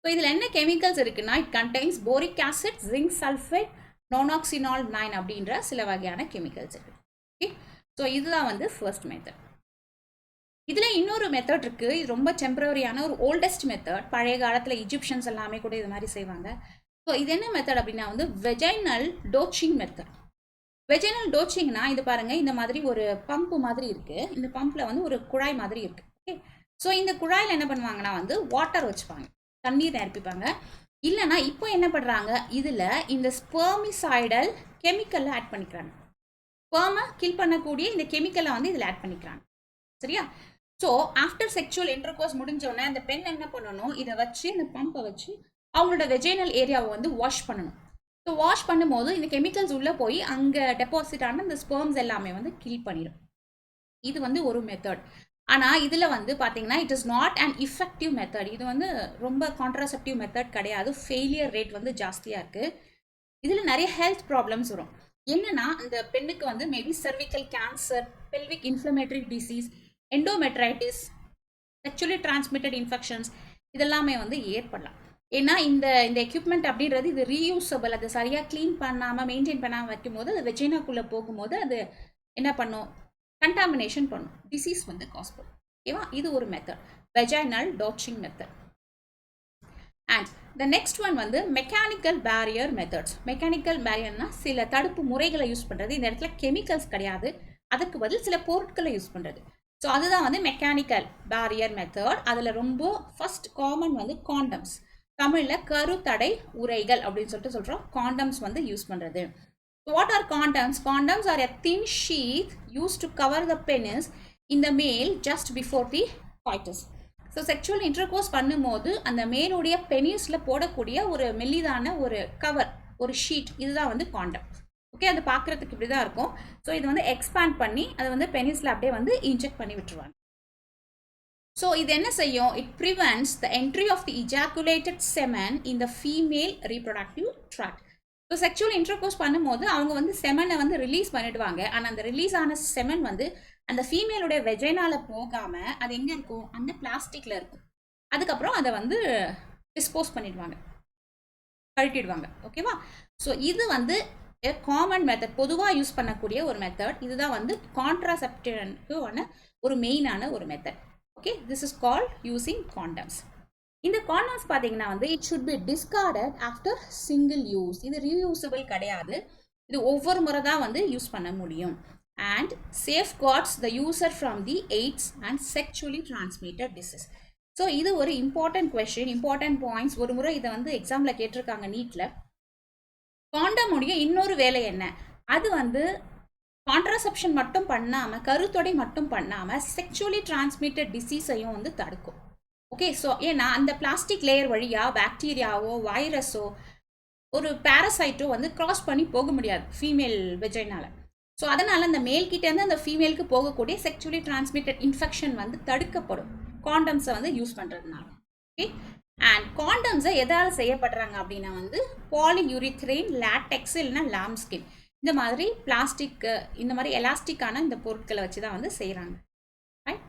ஸோ இதில் என்ன கெமிக்கல்ஸ் இருக்குன்னா, it contains boric acid, zinc sulphate, nonoxynol 9 அப்படின்ற சில வகையான கெமிக்கல்ஸ் இருக்குது. ஓகே, ஸோ இதுதான் வந்து ஃபர்ஸ்ட் மெத்தட். இதில் இன்னொரு மெத்தட் இருக்குது, இது ரொம்ப டெம்பரரியான ஒரு ஓல்டஸ்ட் மெத்தட். பழைய காலத்தில் இஜிப்ஷியன்ஸ் எல்லாமே கூட இது மாதிரி செய்வாங்க. ஸோ இது என்ன மெத்தட் அப்படின்னா வந்து வெஜைனல் டோச்சிங் மெத்தட். வெஜைனல் டோச்சிங்னா இது பாருங்கள், இந்த மாதிரி ஒரு பம்ப் மாதிரி இருக்குது. இந்த பம்பில் வந்து ஒரு குழாய் மாதிரி இருக்குது. ஓகே, ஸோ இந்த குழாயில் என்ன பண்ணுவாங்கன்னா வந்து வாட்டர் வச்சுப்பாங்க, தண்ணீர் நிரப்பிப்பாங்க. இல்லைனா இப்போ என்ன பண்ணுறாங்க, இதில் இந்த ஸ்பெர்மிசைடல் கெமிக்கலை ஆட் பண்ணிக்கிறாங்க. ஸ்பெர்மை கில் பண்ணக்கூடிய இந்த கெமிக்கலை வந்து இதில் ஆட் பண்ணிக்கிறாங்க. சரியா? ஸோ ஆஃப்டர் செக்ஷுவல் இன்டர்கோர்ஸ் முடிஞ்சோடனே அந்த பெண் என்ன பண்ணணும், இதை வச்சு இந்த பம்பை வச்சு அவங்களோட வெஜைனல் ஏரியாவை வந்து வாஷ் பண்ணணும். ஸோ வாஷ் பண்ணும்போது இந்த கெமிக்கல்ஸ் உள்ளே போய் அங்கே டெபாசிட் ஆன இந்த ஸ்பெர்ம்ஸ் எல்லாமே வந்து கில் பண்ணிடும். இது வந்து ஒரு மெத்தட். ஆனால் இதில் வந்து பார்த்தீங்கன்னா it is not an effective method. இது வந்து ரொம்ப கான்ட்ராசெப்டிவ் மெத்தட் கிடையாது. ஃபெயிலியர் ரேட் வந்து ஜாஸ்தியாக இருக்குது. இதில் நிறைய ஹெல்த் ப்ராப்ளம்ஸ் வரும். என்னன்னா அந்த பெண்ணுக்கு வந்து maybe cervical cancer, pelvic inflammatory disease, endometritis, sexually transmitted infections இதெல்லாமே வந்து ஏற்படலாம். ஏன்னா இந்த எக்யூப்மெண்ட் அப்படின்றது இது ரீயூசபிள். அது சரியாக க்ளீன் பண்ணாமல் மெயின்டைன் பண்ணாமல் வைக்கும்போது அது வெஜைனாக்குள்ளே போகும்போது அது என்ன பண்ணும், கண்டாமினேஷன் பண்ணும், டிசீஸ் வந்து காஸ் பண்ணும். ஓகேவா? இது ஒரு method, vaginal douching method. And the next one வந்து மெக்கானிக்கல் பேரியர் மெத்தட்ஸ். மெக்கானிக்கல் பேரியர்னா சில தடுப்பு முறைகளை யூஸ் பண்ணுறது. இந்த இடத்துல கெமிக்கல்ஸ் கிடையாது, அதுக்கு பதில் சில பொருட்களை யூஸ் பண்ணுறது. ஸோ அதுதான் வந்து மெக்கானிக்கல் பேரியர் மெத்தட். அதில் ரொம்ப ஃபர்ஸ்ட் காமன் வந்து காண்டம்ஸ். தமிழில் கருத்தடை உரைகள் அப்படின்னு சொல்லிட்டு சொல்கிறோம். காண்டம்ஸ் வந்து யூஸ் பண்ணுறது. What are condoms? Condoms are a thin sheath used to cover the penis in the male just before the coitus. So sexual intercourse பண்ணும்போது அந்த மேலுடைய பெனிஸில் போடக்கூடிய ஒரு மெல்லிதான ஒரு கவர், ஒரு ஷீட், இதுதான் வந்து காண்டம். ஓகே, அது பார்க்குறதுக்கு இப்படி தான் இருக்கும். ஸோ இது வந்து எக்ஸ்பேண்ட் பண்ணி அதை வந்து பெனிஸில் அப்படியே வந்து இன்ஜெக்ட் பண்ணி விட்டுருவாங்க. ஸோ இது என்ன செய்யும், it prevents the entry of the ejaculated semen in the female reproductive tract. So sexual intercourse பண்ணும்போது அவங்க வந்து செமனை வந்து ரிலீஸ் பண்ணிடுவாங்க. ஆனால் அந்த ரிலீஸ் ஆன செமன் வந்து அந்த ஃபீமேலுடைய வெஜைனால போகாமல் அது எங்கே இருக்கும், அந்த பிளாஸ்டிக்கில் இருக்கும். அதுக்கப்புறம் அதை வந்து டிஸ்போஸ் பண்ணிடுவாங்க, கழட்டிடுவாங்க. ஓகேவா? ஸோ இது வந்து காமன் மெத்தட், பொதுவாக யூஸ் பண்ணக்கூடிய ஒரு மெத்தட். இதுதான் வந்து கான்ட்ராசெப்டிவ்க்கு ஒரு மெயினான ஒரு method. Okay, this is called using condoms. இந்த காண்டம்ஸ் பார்த்தீங்கன்னா வந்து it should be discarded after single use. இது ரீயூசபிள் கிடையாது. இது ஒவ்வொரு முறை தான் வந்து யூஸ் பண்ண முடியும். And safeguards the user from the AIDS and sexually transmitted disease. So இது ஒரு இம்பார்ட்டன்ட் கொஸ்டின், இம்பார்ட்டன்ட் பாயிண்ட்ஸ். ஒரு முறை இதை வந்து எக்ஸாமில் கேட்டிருக்காங்க நீட்டில். காண்டமுடைய இன்னொரு வேலை என்ன, அது வந்து கான்ட்ராசெப்ஷன் மட்டும் பண்ணாமல், கருத்தொடை மட்டும் பண்ணாமல் செக்ஷுவலி டிரான்ஸ்மிட்டட் டிசீஸையும் வந்து தடுக்கும். ஓகே, ஸோ ஏன்னா அந்த பிளாஸ்டிக் லேயர் வழியாக பாக்டீரியாவோ வைரஸோ ஒரு பேரசைட்டோ வந்து கிராஸ் பண்ணி போக முடியாது ஃபீமேல் வெஜைனால. ஸோ அதனால் அந்த மேல்கிட்டேருந்து அந்த ஃபீமேலுக்கு போகக்கூடிய செக்ஷுவலி டிரான்ஸ்மிட்டட் இன்ஃபெக்ஷன் வந்து தடுக்கப்படும் காண்டம்ஸை வந்து யூஸ் பண்ணுறதுனால. ஓகே, அண்ட் காண்டம்ஸை எதால் செய்யப்படுறாங்க அப்படின்னா வந்து பாலியூரித்ரேன், லேட்டெக்ஸ் இல்லைன்னா லாம்ஸ்கின், இந்த மாதிரி பிளாஸ்டிக், இந்த மாதிரி எலாஸ்டிக்கான இந்த பொருட்களை வச்சு தான் வந்து செய்கிறாங்க. ரைட்?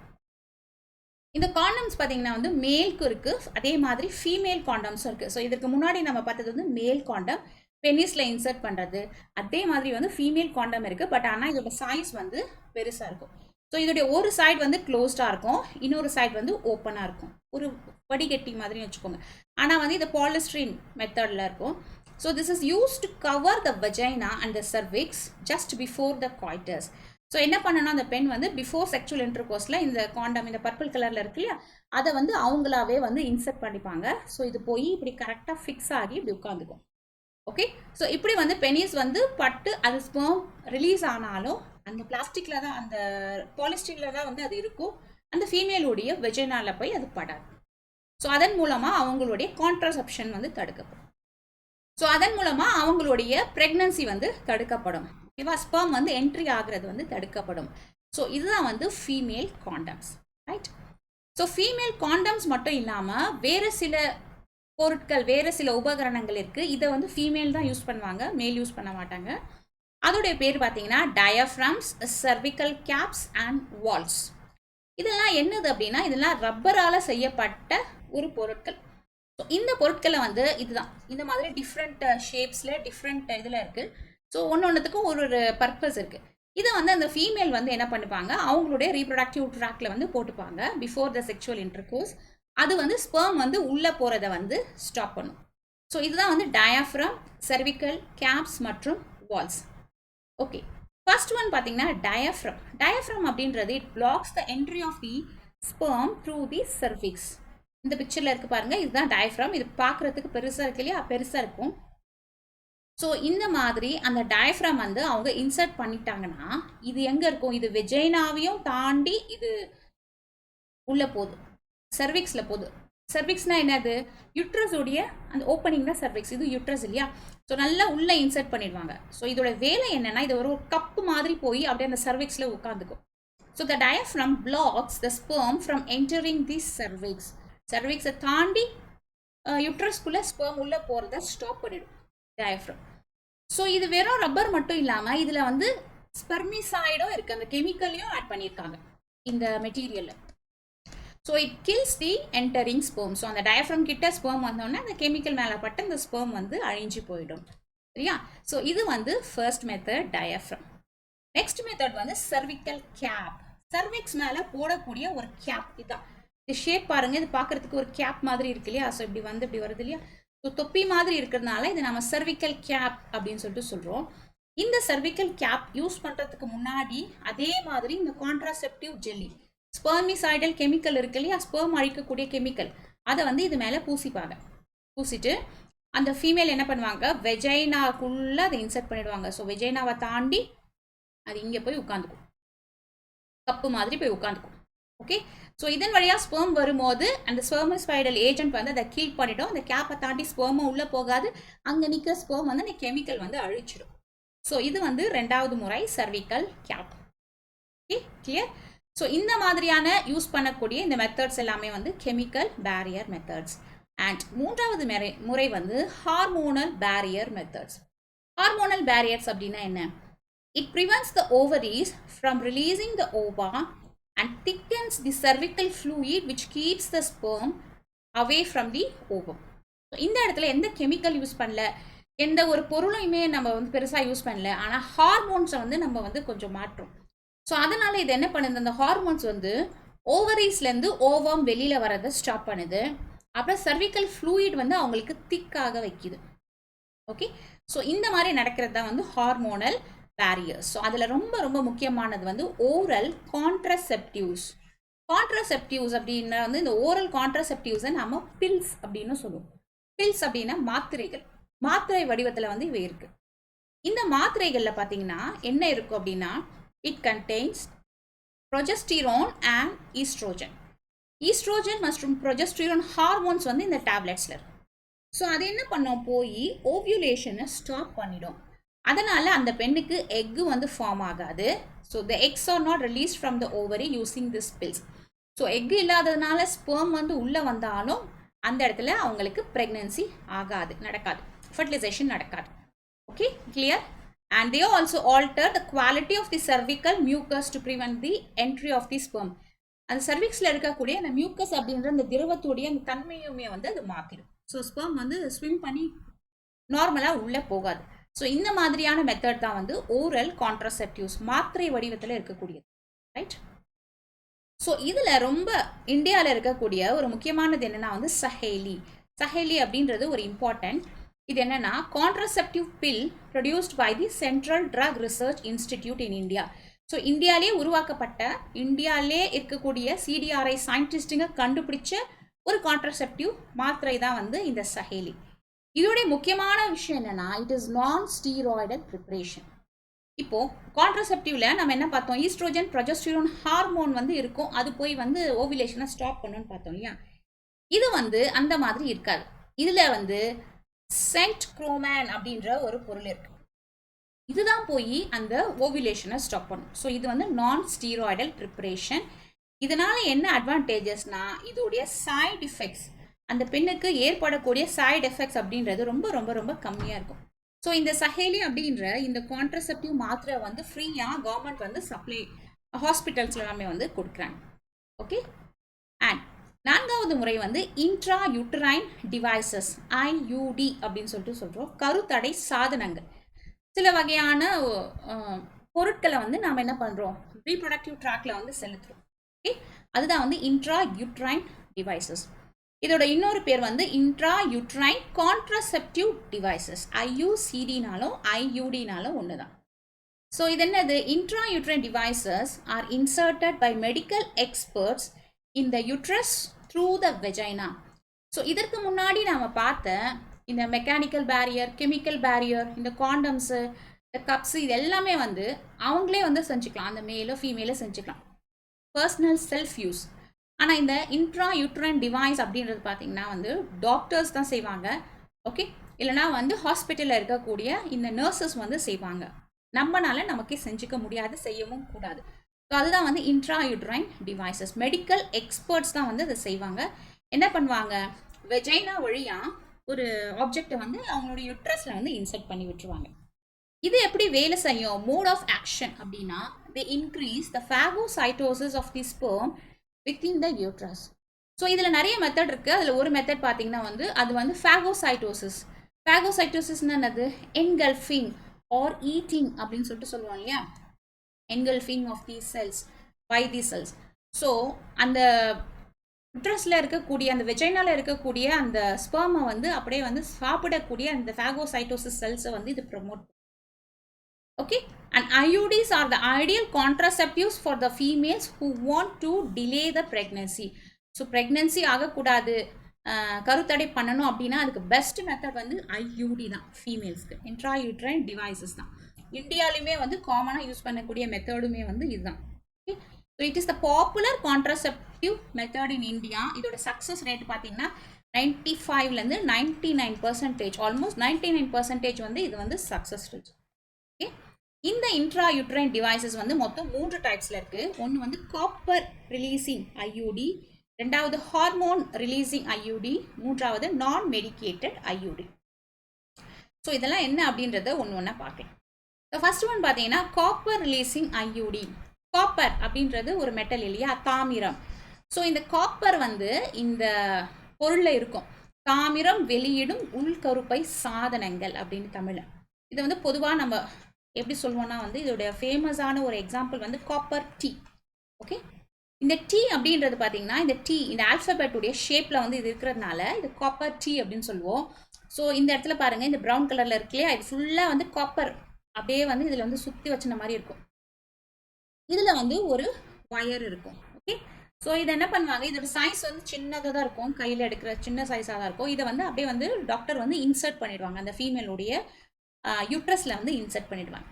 இந்த காண்டம்ஸ் பார்த்தீங்கன்னா வந்து மேலுக்கு இருக்குது, அதே மாதிரி ஃபீமேல் காண்டம்ஸும் இருக்குது. ஸோ இதற்கு முன்னாடி நம்ம பார்த்தது வந்து மேல் காண்டம், பெனிஸில் இன்சர்ட் பண்ணுறது. அதே மாதிரி வந்து ஃபீமேல் காண்டம் இருக்குது. பட் ஆனால் இதோட சைஸ் வந்து பெருசாக இருக்கும். ஸோ இதோடைய ஒரு சைடு வந்து க்ளோஸ்டாக இருக்கும், இன்னொரு சைடு வந்து ஓப்பனாக இருக்கும், ஒரு வடிகட்டி மாதிரி வச்சுக்கோங்க. ஆனால் வந்து இது பாலிஸ்ட்ரீன் மெத்தடில் இருக்கும். So this is use to cover the vagina and the cervix just before the coitus. So என்ன பண்ணணும், அந்த பெண் வந்து பிஃபோர் செக்சுவல் இன்டர்கோர்ஸில் இந்த காண்டம், இந்த பர்பிள் கலரில் இருக்கு இல்லையா, அதை வந்து அவங்களாவே வந்து இன்சர்ட் பண்ணிப்பாங்க. ஸோ இது போய் இப்படி கரெக்டாக ஃபிக்ஸ் ஆகி இப்படி உட்காந்துக்கும். ஓகே, ஸோ இப்படி வந்து பெனிஸ் வந்து பட்டு அது ஸ்பெர்ம் ரிலீஸ் ஆனாலும் அந்த பிளாஸ்டிக்கில் தான், அந்த பாலிஸ்டிக்கில் தான் வந்து அது இருக்கும். அந்த ஃபீமேலுடைய வெஜைனால போய் அது படாது. ஸோ அதன் மூலமாக அவங்களுடைய கான்ட்ராசெப்ஷன் வந்து தடுக்கப்படும். ஸோ அதன் மூலமாக அவங்களுடைய ப்ரெக்னன்சி வந்து தடுக்கப்படும். ஓகேவா, ஸ்பெர்ம் வந்து என்ட்ரி ஆகிறது வந்து தடுக்கப்படும். ஸோ இதுதான் வந்து female condoms, right. So female condoms மட்டும் இல்லாமல் வேறு சில பொருட்கள், வேறு சில உபகரணங்கள் இருக்குது. இதை வந்து ஃபீமேல் தான் யூஸ் பண்ணுவாங்க, மேல் யூஸ் பண்ண மாட்டாங்க. அதோடைய பேர் பார்த்தீங்கன்னா diaphragms, cervical caps and Waals. இதெல்லாம் என்னது அப்படின்னா, இதெல்லாம் ரப்பரால் செய்யப்பட்ட ஒரு பொருட்கள். ஸோ இந்த பொருட்களை வந்து இதுதான் இந்த மாதிரி டிஃப்ரெண்ட் ஷேப்ஸில் டிஃப்ரெண்ட் இதில் இருக்குது. ஸோ ஒன்றுத்துக்கும் ஒரு ஒரு பர்பஸ் இருக்குது. இதை வந்து அந்த ஃபீமேல் வந்து என்ன பண்ணிப்பாங்க, அவங்களுடைய ரீப்ரொடக்டிவ் ட்ராக்ல வந்து போட்டுப்பாங்க பிஃபோர் த செக்ஷுவல் இன்டர்கோர்ஸ். அது வந்து ஸ்பெர்ம் வந்து உள்ளே போகிறத வந்து ஸ்டாப் பண்ணும். ஸோ இதுதான் வந்து டயாஃப்ரம், சர்விக்கல் கேப்ஸ் மற்றும் வால்ஸ். ஓகே, ஃபர்ஸ்ட் ஒன் பார்த்தீங்கன்னா டயாஃப்ரம். டயாஃப்ரம் அப்படின்றது it blocks the entry of the sperm through the cervix. இந்த பிக்சரில் இருக்குது பாருங்கள், இதுதான் டயஃப்ரம். இது பார்க்குறதுக்கு பெருசாக இருக்கு இல்லையா, பெருசாக இருக்கும். ஸோ இந்த மாதிரி அந்த டயஃப்ரம் வந்து அவங்க இன்சர்ட் பண்ணிட்டாங்கன்னா இது எங்கே இருக்கும், இது வெஜைனாவையும் தாண்டி இது உள்ளே போகுது, சர்விக்ஸில் போகுது. சர்விக்ஸ்னால் என்னது, யுட்ரஸோடைய அந்த ஓப்பனிங் தான் சர்விக்ஸ். இது யுட்ரஸ் இல்லையா. ஸோ நல்லா உள்ளே இன்சர்ட் பண்ணிடுவாங்க. ஸோ இதோட வேலை என்னென்னா, இது ஒரு கப்பு மாதிரி போய் அப்படியே அந்த சர்விக்ஸில் உட்காந்துக்கும். So the diaphragm blocks the sperm from entering the cervix. சர்விக்ஸை தாண்டி யுட்ரஸ்குள்ளே ஸ்பெர்ம் உள்ளே போகிறத ஸ்டாப் பண்ணிடும் டயஃப்ரம். ஸோ இது வெறும் ரப்பர் மட்டும் இல்லாமல் இதில் வந்து ஸ்பெர்மிசைடும் இருக்குது, அந்த கெமிக்கலையும் ஆட் பண்ணியிருக்காங்க இந்த மெட்டீரியலில். So it kills the entering sperm. So அந்த டயஃப்ரம் கிட்ட ஸ்பெர்ம் வந்தோடனே அந்த கெமிக்கல் மேலே பட்டு அந்த ஸ்பெர்ம் வந்து அழிஞ்சு போயிடும், சரியா. ஸோ இது வந்து first method diaphragm. Next method வந்து சர்விக்கல் கேப். சர்விக்ஸ் மேலே போடக்கூடிய ஒரு கேப். இதுதான் இந்த ஷேப் பாருங்க, இது பார்க்கறதுக்கு ஒரு கேப் மாதிரி இருக்கு இல்லையா. ஸோ இப்படி வந்து இப்படி வருது இல்லையா. ஸோ தொப்பி மாதிரி இருக்கிறதுனால இது நம்ம சர்விக்கல் கேப் அப்படின்னு சொல்லிட்டு சொல்கிறோம். இந்த சர்விக்கல் கேப் யூஸ் பண்ணுறதுக்கு முன்னாடி அதே மாதிரி இந்த கான்ட்ராசெப்டிவ் ஜெல்லி, ஸ்பெர்மிசைடல் கெமிக்கல் இருக்கு இல்லையா, ஸ்பெர்ம் அழிக்கக்கூடிய கெமிக்கல், அதை வந்து இது மேலே பூசிப்பாங்க. பூசிட்டு அந்த ஃபீமேல் என்ன பண்ணுவாங்க, வெஜைனாக்குள்ளே அதை இன்சர்ட் பண்ணிடுவாங்க. ஸோ வெஜைனாவை தாண்டி அது இங்கே போய் உட்காந்துக்கும், கப்பு மாதிரி போய் உட்காந்துக்கும். ஓகே, ஸோ இதன் வழியாக ஸ்பெர்ம் வரும்போது அந்த ஸ்பெர்மிசைடல் ஏஜென்ட் வந்து அதை கீல் பண்ணிடும். அந்த கேப்பை தாண்டி ஸ்பெர்மும் உள்ளே போகாது, அங்கே நிற்கிற ஸ்பெர்ம் வந்து அந்த கெமிக்கல் வந்து அழிச்சிடும். ஸோ இது வந்து ரெண்டாவது முறை cervical cap. Okay, clear. So இந்த மாதிரியான யூஸ் பண்ணக்கூடிய இந்த மெத்தட்ஸ் எல்லாமே வந்து கெமிக்கல் பேரியர் மெத்தட்ஸ். அண்ட் மூன்றாவது முறை வந்து hormonal barrier methods. Hormonal barriers அப்படின்னா என்ன, it prevents the ovaries from releasing the ova and thickens the cervical fluid which keeps the sperm away from the ovum. இந்த இடத்துல எந்த கெமிக்கல் யூஸ் பண்ணல, எந்த ஒரு பொருளையுமே நம்ம வந்து பெருசாக யூஸ் பண்ணல, ஆனால் ஹார்மோன்ஸை வந்து நம்ம வந்து கொஞ்சம் மாற்றோம். ஸோ அதனால் இது என்ன பண்ணுது, அந்த ஹார்மோன்ஸ் வந்து ஓவரீஸ்லேருந்து ஓவம் வெளியில் வரதை ஸ்டாப் பண்ணுது. அப்புறம் சர்விக்கல் ஃப்ளூயிட் வந்து அவங்களுக்கு திக்காக வைக்குது. ஓகே, ஸோ இந்த மாதிரி நடக்கிறது தான் வந்து ஹார்மோனல் பேரியர்ஸ். ஸோ அதில் ரொம்ப ரொம்ப முக்கியமானது வந்து ஓரல் கான்ட்ராசெப்டிவ்ஸ். கான்ட்ராசெப்டிவ்ஸ் அப்படின்னா வந்து இந்த ஓரல் கான்ட்ராசெப்டிவ்ஸை நம்ம பில்ஸ் அப்படின்னு சொல்லுவோம். பில்ஸ் அப்படின்னா மாத்திரைகள், மாத்திரை வடிவத்தில் வந்து இவை இருக்குது. இந்த மாத்திரைகளில் பார்த்தீங்கன்னா என்ன இருக்கும் அப்படின்னா, it contains progesterone and oestrogen. Oestrogen மற்றும் ப்ரொஜெஸ்டிரோன் ஹார்மோன்ஸ் வந்து இந்த டேப்லெட்ஸில் இருக்கும். ஸோ அது என்ன பண்ணோம், போய் ஓவியுலேஷனை ஸ்டாப் பண்ணிடும். அதனால் அந்த பெண்ணுக்கு எக்கு வந்து ஃபார்ம் ஆகாது. So the eggs are not release from the ovary using this pills. So egg இல்லாததுனால ஸ்பெர்ம் வந்து உள்ளே வந்தாலும் அந்த இடத்துல அவங்களுக்கு ப்ரெக்னன்சி ஆகாது, நடக்காது, ஃபர்டிலைசேஷன் நடக்காது. Okay, clear. And they also alter the quality of the cervical mucus to prevent the entry of the sperm. அந்த சர்விக்ஸில் இருக்கக்கூடிய அந்த மியூக்கஸ் அப்படின்ற அந்த திரவத்துடைய அந்த தன்மையுமே வந்து அது மாற்றிடும். ஸோ ஸ்பெர்ம் வந்து ஸ்விம் பண்ணி நார்மலாக உள்ளே போகாது. ஸோ இந்த மாதிரியான மெத்தட் தான் வந்து ஓரல் கான்ட்ராசெப்டிவ்ஸ், மாத்திரை வடிவத்தில் இருக்கக்கூடியது, ரைட். ஸோ இதில் ரொம்ப இந்தியாவில் இருக்கக்கூடிய ஒரு முக்கியமானது என்னென்னா வந்து சஹேலி. சஹேலி அப்படின்றது ஒரு இம்பார்ட்டன்ட். இது என்னென்னா contraceptive pill produced by the Central Drug Research Institute in India. So இந்தியாவிலே உருவாக்கப்பட்ட, இந்தியாவிலே இருக்கக்கூடிய சிடிஆர்ஐ சயின்டிஸ்ட்டுங்க கண்டுபிடிச்ச ஒரு கான்ட்ரசெப்டிவ் மாத்திரை தான் வந்து இந்த சஹேலி. இதோடைய முக்கியமான விஷயம் என்னென்னா இட் இஸ் நான் ஸ்டீராய்டல் ப்ரிப்ரேஷன். இப்போ கான்ட்ரசெப்டிவ்ல நம்ம என்ன பார்த்தோம், ஈஸ்ட்ரோஜன் ப்ரொஜெஸ்டரோன் ஹார்மோன் வந்து இருக்கும், அது போய் வந்து ஓவிலேஷனை ஸ்டாப் பண்ணணும்னு பார்த்தோம் இல்லையா. இது வந்து அந்த மாதிரி இருக்காது. இதில் வந்து சென்ட் குரோமேன் அப்படின்ற ஒரு பொருள் இருக்கு, இதுதான் போய் அந்த ஓவிலேஷனை ஸ்டாப் பண்ணும். ஸோ இது வந்து நான் ஸ்டீராய்டல் ப்ரிப்ரேஷன். இதனால என்ன அட்வான்டேஜஸ்னா இதோடைய சைடு எஃபெக்ட்ஸ், அந்த பெண்ணுக்கு ஏற்படக்கூடிய சைடு எஃபெக்ட்ஸ் அப்படின்றது ரொம்ப ரொம்ப ரொம்ப கம்மியாக இருக்கும். ஸோ இந்த சஹேலி அப்படின்ற இந்த கான்ட்ரசெப்டிவ் மாத்திரை வந்து ஃப்ரீயாக கவர்மெண்ட் வந்து சப்ளை ஹாஸ்பிட்டல்ஸ்ல எல்லாமே வந்து கொடுக்குறாங்க. ஓகே. அண்ட் 4வது முறை வந்து இன்ட்ரா யூட்டரைன் டிவைசஸ், ஐயூடி அப்படின்னு சொல்லிட்டு சொல்கிறோம், கருத்தடை சாதனங்கள். சில வகையான பொருட்களை வந்து நாம் என்ன பண்ணுறோம், ரீப்ரொடக்டிவ் ட்ராக்ல வந்து செலுத்துகிறோம். ஓகே, அதுதான் வந்து இன்ட்ரா யூட்ரைன் டிவைசஸ். இதோட இன்னொரு பேர் வந்து இன்ட்ரா யூட்ரைன் கான்ட்ரசெப்டிவ் டிவைசஸ், ஐயூசிடினாலும் ஐயூடினாலும் ஒன்று தான். ஸோ இது என்னது, intra uterine devices are inserted by medical experts in the uterus through the vagina. So இதற்கு முன்னாடி நாம் பார்த்த இந்த மெக்கானிக்கல் பேரியர், கெமிக்கல் பேரியர், இந்த காண்டம்ஸு, இந்த கப்ஸு, இது எல்லாமே வந்து அவங்களே வந்து செஞ்சுக்கலாம், அந்த மேலோ ஃபீமேலோ செஞ்சுக்கலாம், பர்சனல் செல்ஃப் யூஸ். ஆனால் இந்த இன்ட்ரா யூட்ரைன் டிவைஸ் அப்படின்றது பார்த்தீங்கன்னா வந்து டாக்டர்ஸ் தான் செய்வாங்க. ஓகே, இல்லைனா வந்து ஹாஸ்பிட்டலில் இருக்கக்கூடிய இந்த நர்சஸ் வந்து செய்வாங்க. நம்மனால நமக்கே செஞ்சுக்க முடியாது, செய்யவும் கூடாது. ஸோ அதுதான் வந்து intra uterine devices. Medical experts தான் வந்து அதை செய்வாங்க. என்ன பண்ணுவாங்க, வெஜைனா வழியாக ஒரு ஆப்ஜெக்டை வந்து அவங்களோட யூட்ரஸில் வந்து இன்சர்ட் பண்ணி விட்டுருவாங்க. இது எப்படி வேலை செய்யும், மோட் ஆஃப் ஆக்ஷன் அப்படின்னா they increase the phagocytosis of the sperm within the uterus. So இதில் நிறைய மெத்தட் இருக்குது. அதில் ஒரு மெத்தட் பார்த்தீங்கன்னா வந்து அது வந்து ஃபேகோசைட்டோசிஸ். ஃபேகோசைட்டோசிஸ்னா என்னது, என்கல்ஃபிங் ஆர் ஈட்டிங் அப்படின்னு சொல்லிட்டு சொல்லுவாங்க இல்லையா, engulfing of the cells by the cells. So அந்த யூட்ரஸில் இருக்கக்கூடிய, அந்த வெஜைனால இருக்கக்கூடிய அந்த ஸ்பெர்மை வந்து அப்படியே வந்து சாப்பிடக்கூடிய அந்த ஃபேகோசைட்டோசிஸ் செல்ஸை வந்து இது promote. Okay, and IUDs are the ideal contraceptives for the females who want to delay the pregnancy. So pregnancy ஆகக்கூடாது, கருத்தடை பண்ணணும் அப்படின்னா அதுக்கு பெஸ்ட் மெத்தட் வந்து IUD தான் ஃபீமேல்ஸ்க்கு, இன்ட்ரா யூட்ரைன் டிவைசஸ் தான். இந்தியாலையுமே வந்து காமனாக யூஸ் பண்ணக்கூடிய மெத்தடுமே வந்து இதுதான். Okay, so it is the popular contraceptive method in India. இதோட சக்ஸஸ் ரேட் பார்த்தீங்கன்னா 95லேருந்து 99%, ஆல்மோஸ்ட் 99% வந்து இது வந்து சக்ஸஸ் ரேட். ஓகே, இந்த இன்ட்ரா யூட்ரைன் டிவைசஸ் வந்து மொத்தம் 3 டைப்ஸில் இருக்குது. ஒன்று வந்து காப்பர் ரிலீசிங் ஐயூடி, ரெண்டாவது ஹார்மோன் ரிலீசிங் ஐயூடி, மூன்றாவது நான் மெடிக்கேட்டட் ஐயூடி. ஸோ இதெல்லாம் என்ன அப்படின்றத ஒன்று ஒன்றா பார்க்கலாம். ஸோ ஃபர்ஸ்ட் ஒன் பார்த்தீங்கன்னா காப்பர் ரிலீசிங் ஐயூடி. காப்பர் அப்படின்றது ஒரு மெட்டல் இல்லையா, தாமிரம். ஸோ இந்த காப்பர் வந்து இந்த பொருளில் இருக்கும். தாமிரம் வெளியிடும் உள்கருப்பை சாதனங்கள் அப்படின்னு தமிழில். இதை வந்து பொதுவாக நம்ம எப்படி சொல்லுவோம்னா வந்து இதோடைய ஃபேமஸான ஒரு எக்ஸாம்பிள் வந்து காப்பர் டீ. ஓகே, இந்த டீ அப்படின்றது பார்த்தீங்கன்னா இந்த டீ இந்த ஆல்ஃபபெட்டுடைய ஷேப்பில் வந்து இது இருக்கிறதுனால இது காப்பர் டீ அப்படின்னு சொல்லுவோம். ஸோ இந்த இடத்துல பாருங்கள், இந்த ப்ரௌன் கலரில் இருக்கு இல்லையா, இது ஃபுல்லாக வந்து காப்பர் அப்படியே வந்து இதில் வந்து சுற்றி வச்சின மாதிரி இருக்கும். இதில் வந்து ஒரு வயர் இருக்கும். ஓகே, ஸோ இதை என்ன பண்ணுவாங்க, இதோட சைஸ் வந்து சின்னதாக தான் இருக்கும், கையில் எடுக்கிற சின்ன சைஸாக தான் இருக்கும். இதை வந்து அப்படியே வந்து டாக்டர் வந்து இன்சர்ட் பண்ணிடுவாங்க, அந்த ஃபீமேலுடைய யூட்ரஸில் வந்து இன்சர்ட் பண்ணிடுவாங்க.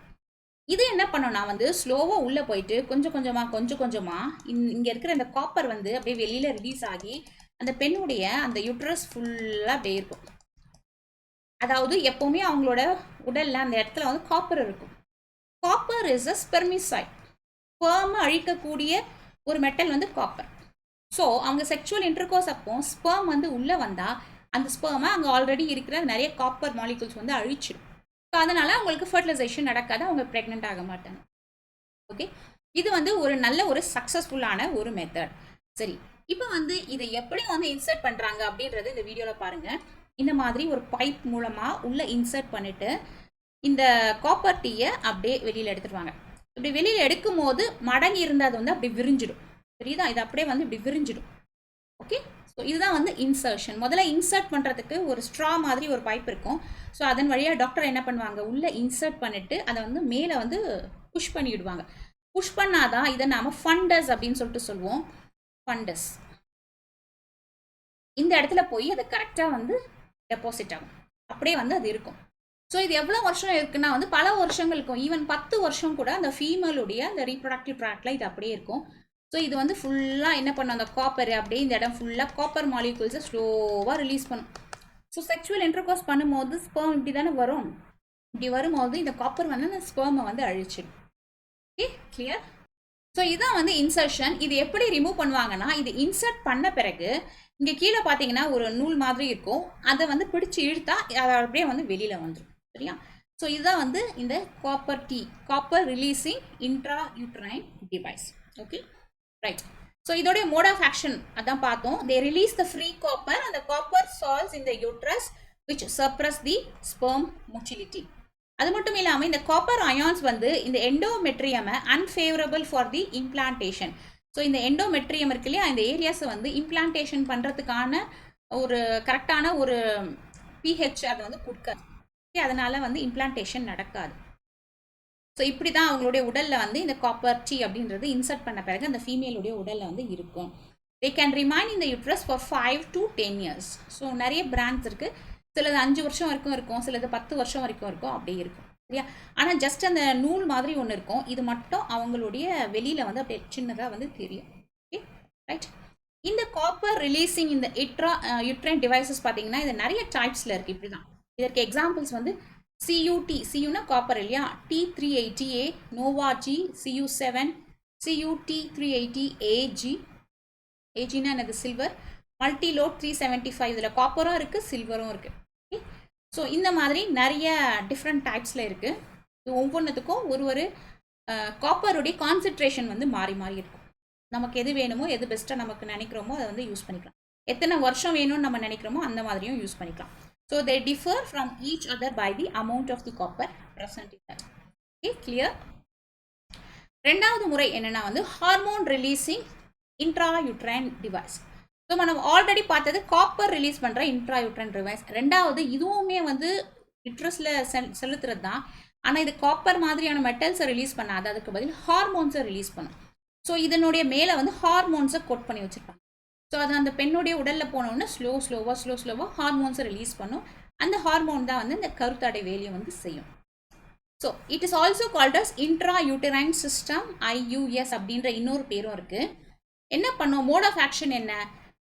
இது என்ன பண்ணோம்னா வந்து ஸ்லோவாக உள்ளே போயிட்டு கொஞ்சம் கொஞ்சமாக இங்கே இருக்கிற அந்த காப்பர் வந்து அப்படியே வெளியில் ரிலீஸ் ஆகி அந்த பெண்ணுடைய அந்த யூட்ரஸ் ஃபுல்லாக அப்படியே இருக்கும். அதாவது எப்போவுமே அவங்களோட உடலில் அந்த இடத்துல வந்து காப்பர் இருக்கும். காப்பர் இஸ் அ ஸ்பெர்மிசைட், ஸ்பெர்மை அழிக்கக்கூடிய ஒரு மெட்டல் வந்து காப்பர். ஸோ அவங்க செக்ஷுவல் இன்டர்கோர்ஸ் அப்போ ஸ்பெர்ம் வந்து உள்ளே வந்தால் அந்த ஸ்பெர்மை அங்கே ஆல்ரெடி இருக்கிற நிறைய காப்பர் மாலிகூல்ஸ் வந்து அழிச்சிடும். ஸோ அதனால் அவங்களுக்கு ஃபர்டிலைசேஷன் நடக்காது, அவங்க ப்ரெக்னென்ட் ஆக மாட்டாங்க. ஓகே, இது வந்து ஒரு நல்ல ஒரு சக்ஸஸ்ஃபுல்லான ஒரு மெத்தட். சரி, இப்போ வந்து இதை எப்படி வந்து இன்சர்ட் பண்ணுறாங்க அப்படின்றது இந்த வீடியோவில் பாருங்கள். இந்த மாதிரி ஒரு பைப் மூலமாக உள்ளே இன்சர்ட் பண்ணிவிட்டு இந்த காப்பர் டீயை அப்படியே வெளியில் எடுத்துடுவாங்க. இப்படி வெளியில் எடுக்கும் போது மடங்கி இருந்தால் அது வந்து அப்படி விரிஞ்சிடும். தெரியுதா? இது அப்படியே வந்து இப்படி விரிஞ்சிடும். ஓகே, ஸோ இதுதான் வந்து இன்சர்ஷன். முதல்ல இன்சர்ட் பண்ணுறதுக்கு ஒரு ஸ்ட்ரா மாதிரி ஒரு பைப் இருக்கும். ஸோ அதன் வழியாக டாக்டர் என்ன பண்ணுவாங்க, உள்ளே இன்சர்ட் பண்ணிவிட்டு அதை வந்து மேலே வந்து புஷ் பண்ணிவிடுவாங்க. புஷ் பண்ணாதான் இதை நாம் ஃபண்டஸ் அப்படின்னு சொல்லிட்டு சொல்லுவோம். ஃபண்டஸ் இந்த இடத்துல போய் அது கரெக்டாக வந்து டெபாசிட் ஆகும். அப்படியே வந்து அது இருக்கும். ஸோ இது எவ்வளோ வருஷம் இருக்குன்னா வந்து பல வருஷங்களுக்கும், ஈவன் 10 வருஷம் கூட அந்த ஃபீமேலுடைய அந்த ரீப்ரொடக்டிவ் ட்ராக்டில் இது அப்படியே இருக்கும். ஸோ இது வந்து ஃபுல்லாக என்ன பண்ணும், அந்த காப்பர் அப்படியே இந்த இடம் ஃபுல்லாக காப்பர் மாலிகூல்ஸை ஸ்லோவாக ரிலீஸ் பண்ணும். ஸோ செக்ஷுவல் இன்டர்கோர்ஸ் பண்ணும்போது ஸ்பெர்ம் இப்படி தானே வரும். இப்படி வரும்போது இந்த காப்பர் வந்து அந்த ஸ்பெர்மை வந்து அழிச்சிடும். Okay, clear? ஸோ இதுதான் வந்து இன்சர்ஷன். இது எப்படி ரிமூவ் பண்ணுவாங்கன்னா, இது இன்சர்ட் பண்ண பிறகு இங்கே கீழே பார்த்தீங்கன்னா ஒரு நூல் மாதிரி இருக்கும். அதை வந்து பிடிச்சி இழுத்தா அதை அப்படியே வந்து வெளியில் வந்துடும். சரியா? ஸோ இதுதான் வந்து இந்த copper releasing intrauterine device. Okay, right. So இதோடைய மோட் ஆஃப் ஆக்ஷன் அதான் பார்த்தோம். They release the free copper and the copper salts in the uterus which suppress the sperm motility. அது மட்டும் இல்லாமல் இந்த காப்பர் அயான்ஸ் வந்து இந்த எண்டோமெட்ரியமை unfavourable for the implantation. So இந்த எண்டோமெட்ரியம் இருக்கு இல்லையா, இந்த ஏரியாஸை வந்து இம்ப்ளான்டேஷன் பண்ணுறதுக்கான ஒரு கரெக்டான ஒரு பிஹெச் அதை வந்து கொடுக்காது. அதனால வந்து இம்ப்ளான்டேஷன் நடக்காது. ஸோ இப்படி தான் அவங்களுடைய உடலில் வந்து இந்த காப்பர் டி அப்படின்றது இன்சர்ட் பண்ண பிறகு அந்த ஃபீமேலுடைய உடலில் வந்து இருக்கும். They can remain in the uterus for 5 to 10 years. So நிறைய பிராண்ட்ஸ் இருக்குது. சிலது 5 வருஷம் வரைக்கும் இருக்கும், சிலது 10 வருஷம் வரைக்கும் இருக்கும், அப்படியே இருக்கும். சரியா? ஆனால் ஜஸ்ட் அந்த நூல் மாதிரி ஒன்று இருக்கும். இது மட்டும் அவங்களுடைய வெளியில் வந்து அப்படியே சின்னதாக வந்து தெரியும். Okay, right. இந்த காப்பர் ரிலீசிங் இந்த யூட்ரைன் டிவைசஸ் பார்த்தீங்கன்னா இது நிறைய டைப்ஸில் இருக்குது. இப்படி தான் இதற்கு எக்ஸாம்பிள்ஸ் வந்து CUT, CUனா காப்பர் இல்லையா, T380A, Noah G, CU7, CUT380AG, AGனா என்னது, சில்வர், மல்டிலோட் 375, இதில் காப்பரும் இருக்குது சில்வரும் இருக்குது. ஓகே, ஸோ இந்த மாதிரி நிறைய டிஃப்ரெண்ட் டைப்ஸில் இருக்குது. இது ஒவ்வொன்றுத்துக்கும் ஒரு காப்பருடைய கான்சன்ட்ரேஷன் வந்து மாறி மாறி இருக்கும். நமக்கு எது வேணுமோ, எது பெஸ்ட்டாக நமக்கு நினைக்கிறோமோ அதை வந்து யூஸ் பண்ணிக்கலாம். எத்தனை வருஷம் வேணும்னு நம்ம நினைக்கிறோமோ அந்த மாதிரியும் யூஸ் பண்ணிக்கலாம். So they differ from each other by the amount of the copper present in that. Okay, clear? ரெண்டாவது முறை என்னன்னா வந்து hormone releasing intrauterine device. So நம்ம ஆல்ரெடி பார்த்தது காப்பர் ரிலீஸ் பண்ணுற இன்ட்ராயூட்ரைன் டிவைஸ். ரெண்டாவது இதுவுமே வந்து யூட்ரஸில் செலுத்துறது தான். ஆனால் இது காப்பர் மாதிரியான மெட்டல்ஸை ரிலீஸ் பண்ணாது, அதுக்கு பதில் ஹார்மோன்ஸை ரிலீஸ் பண்ணும். ஸோ இதனுடைய மேலே வந்து ஹார்மோன்ஸை கோட் பண்ணி வச்சுருப்பாங்க. ஸோ அது அந்த பெண்ணுடைய உடலில் போனோன்னா ஸ்லோவாக ஹார்மோன்ஸை ரிலீஸ் பண்ணும். அந்த ஹார்மோன் தான் வந்து இந்த கருத்தடை வேலையை வந்து செய்யும். So it is also called as intrauterine system, IUS அப்படின்ற இன்னொரு பேரும் இருக்குது. என்ன பண்ணும், மோட் ஆஃப் ஆக்ஷன் என்ன,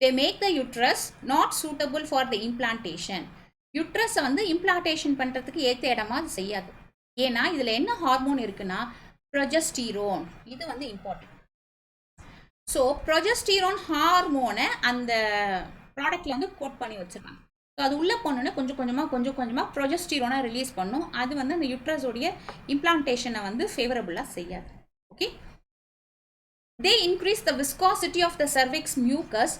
they make the uterus not suitable for the implantation. யூட்ரஸை வந்து இம்ப்ளான்டேஷன் பண்ணுறதுக்கு ஏற்ற இடமா அது செய்யாது. ஏன்னா இதில் என்ன ஹார்மோன் இருக்குன்னா ப்ரொஜெஸ்டீரோன். இது வந்து இம்பார்ட்டன்ட். ஸோ ப்ரொஜெஸ்டீரோன் ஹார்மோனை அந்த ப்ராடக்டில் வந்து கோட் பண்ணி வச்சுருக்காங்க. ஸோ அது உள்ளே போனோன்னா கொஞ்சம் கொஞ்சமாக ப்ரொஜெஸ்டீரோனை ரிலீஸ் பண்ணும். அது வந்து அந்த யூட்ரஸோடைய இம்ப்ளான்டேஷனை வந்து ஃபேவரபுளாக செய்யாது. Okay, they increase the viscosity of the cervix mucus,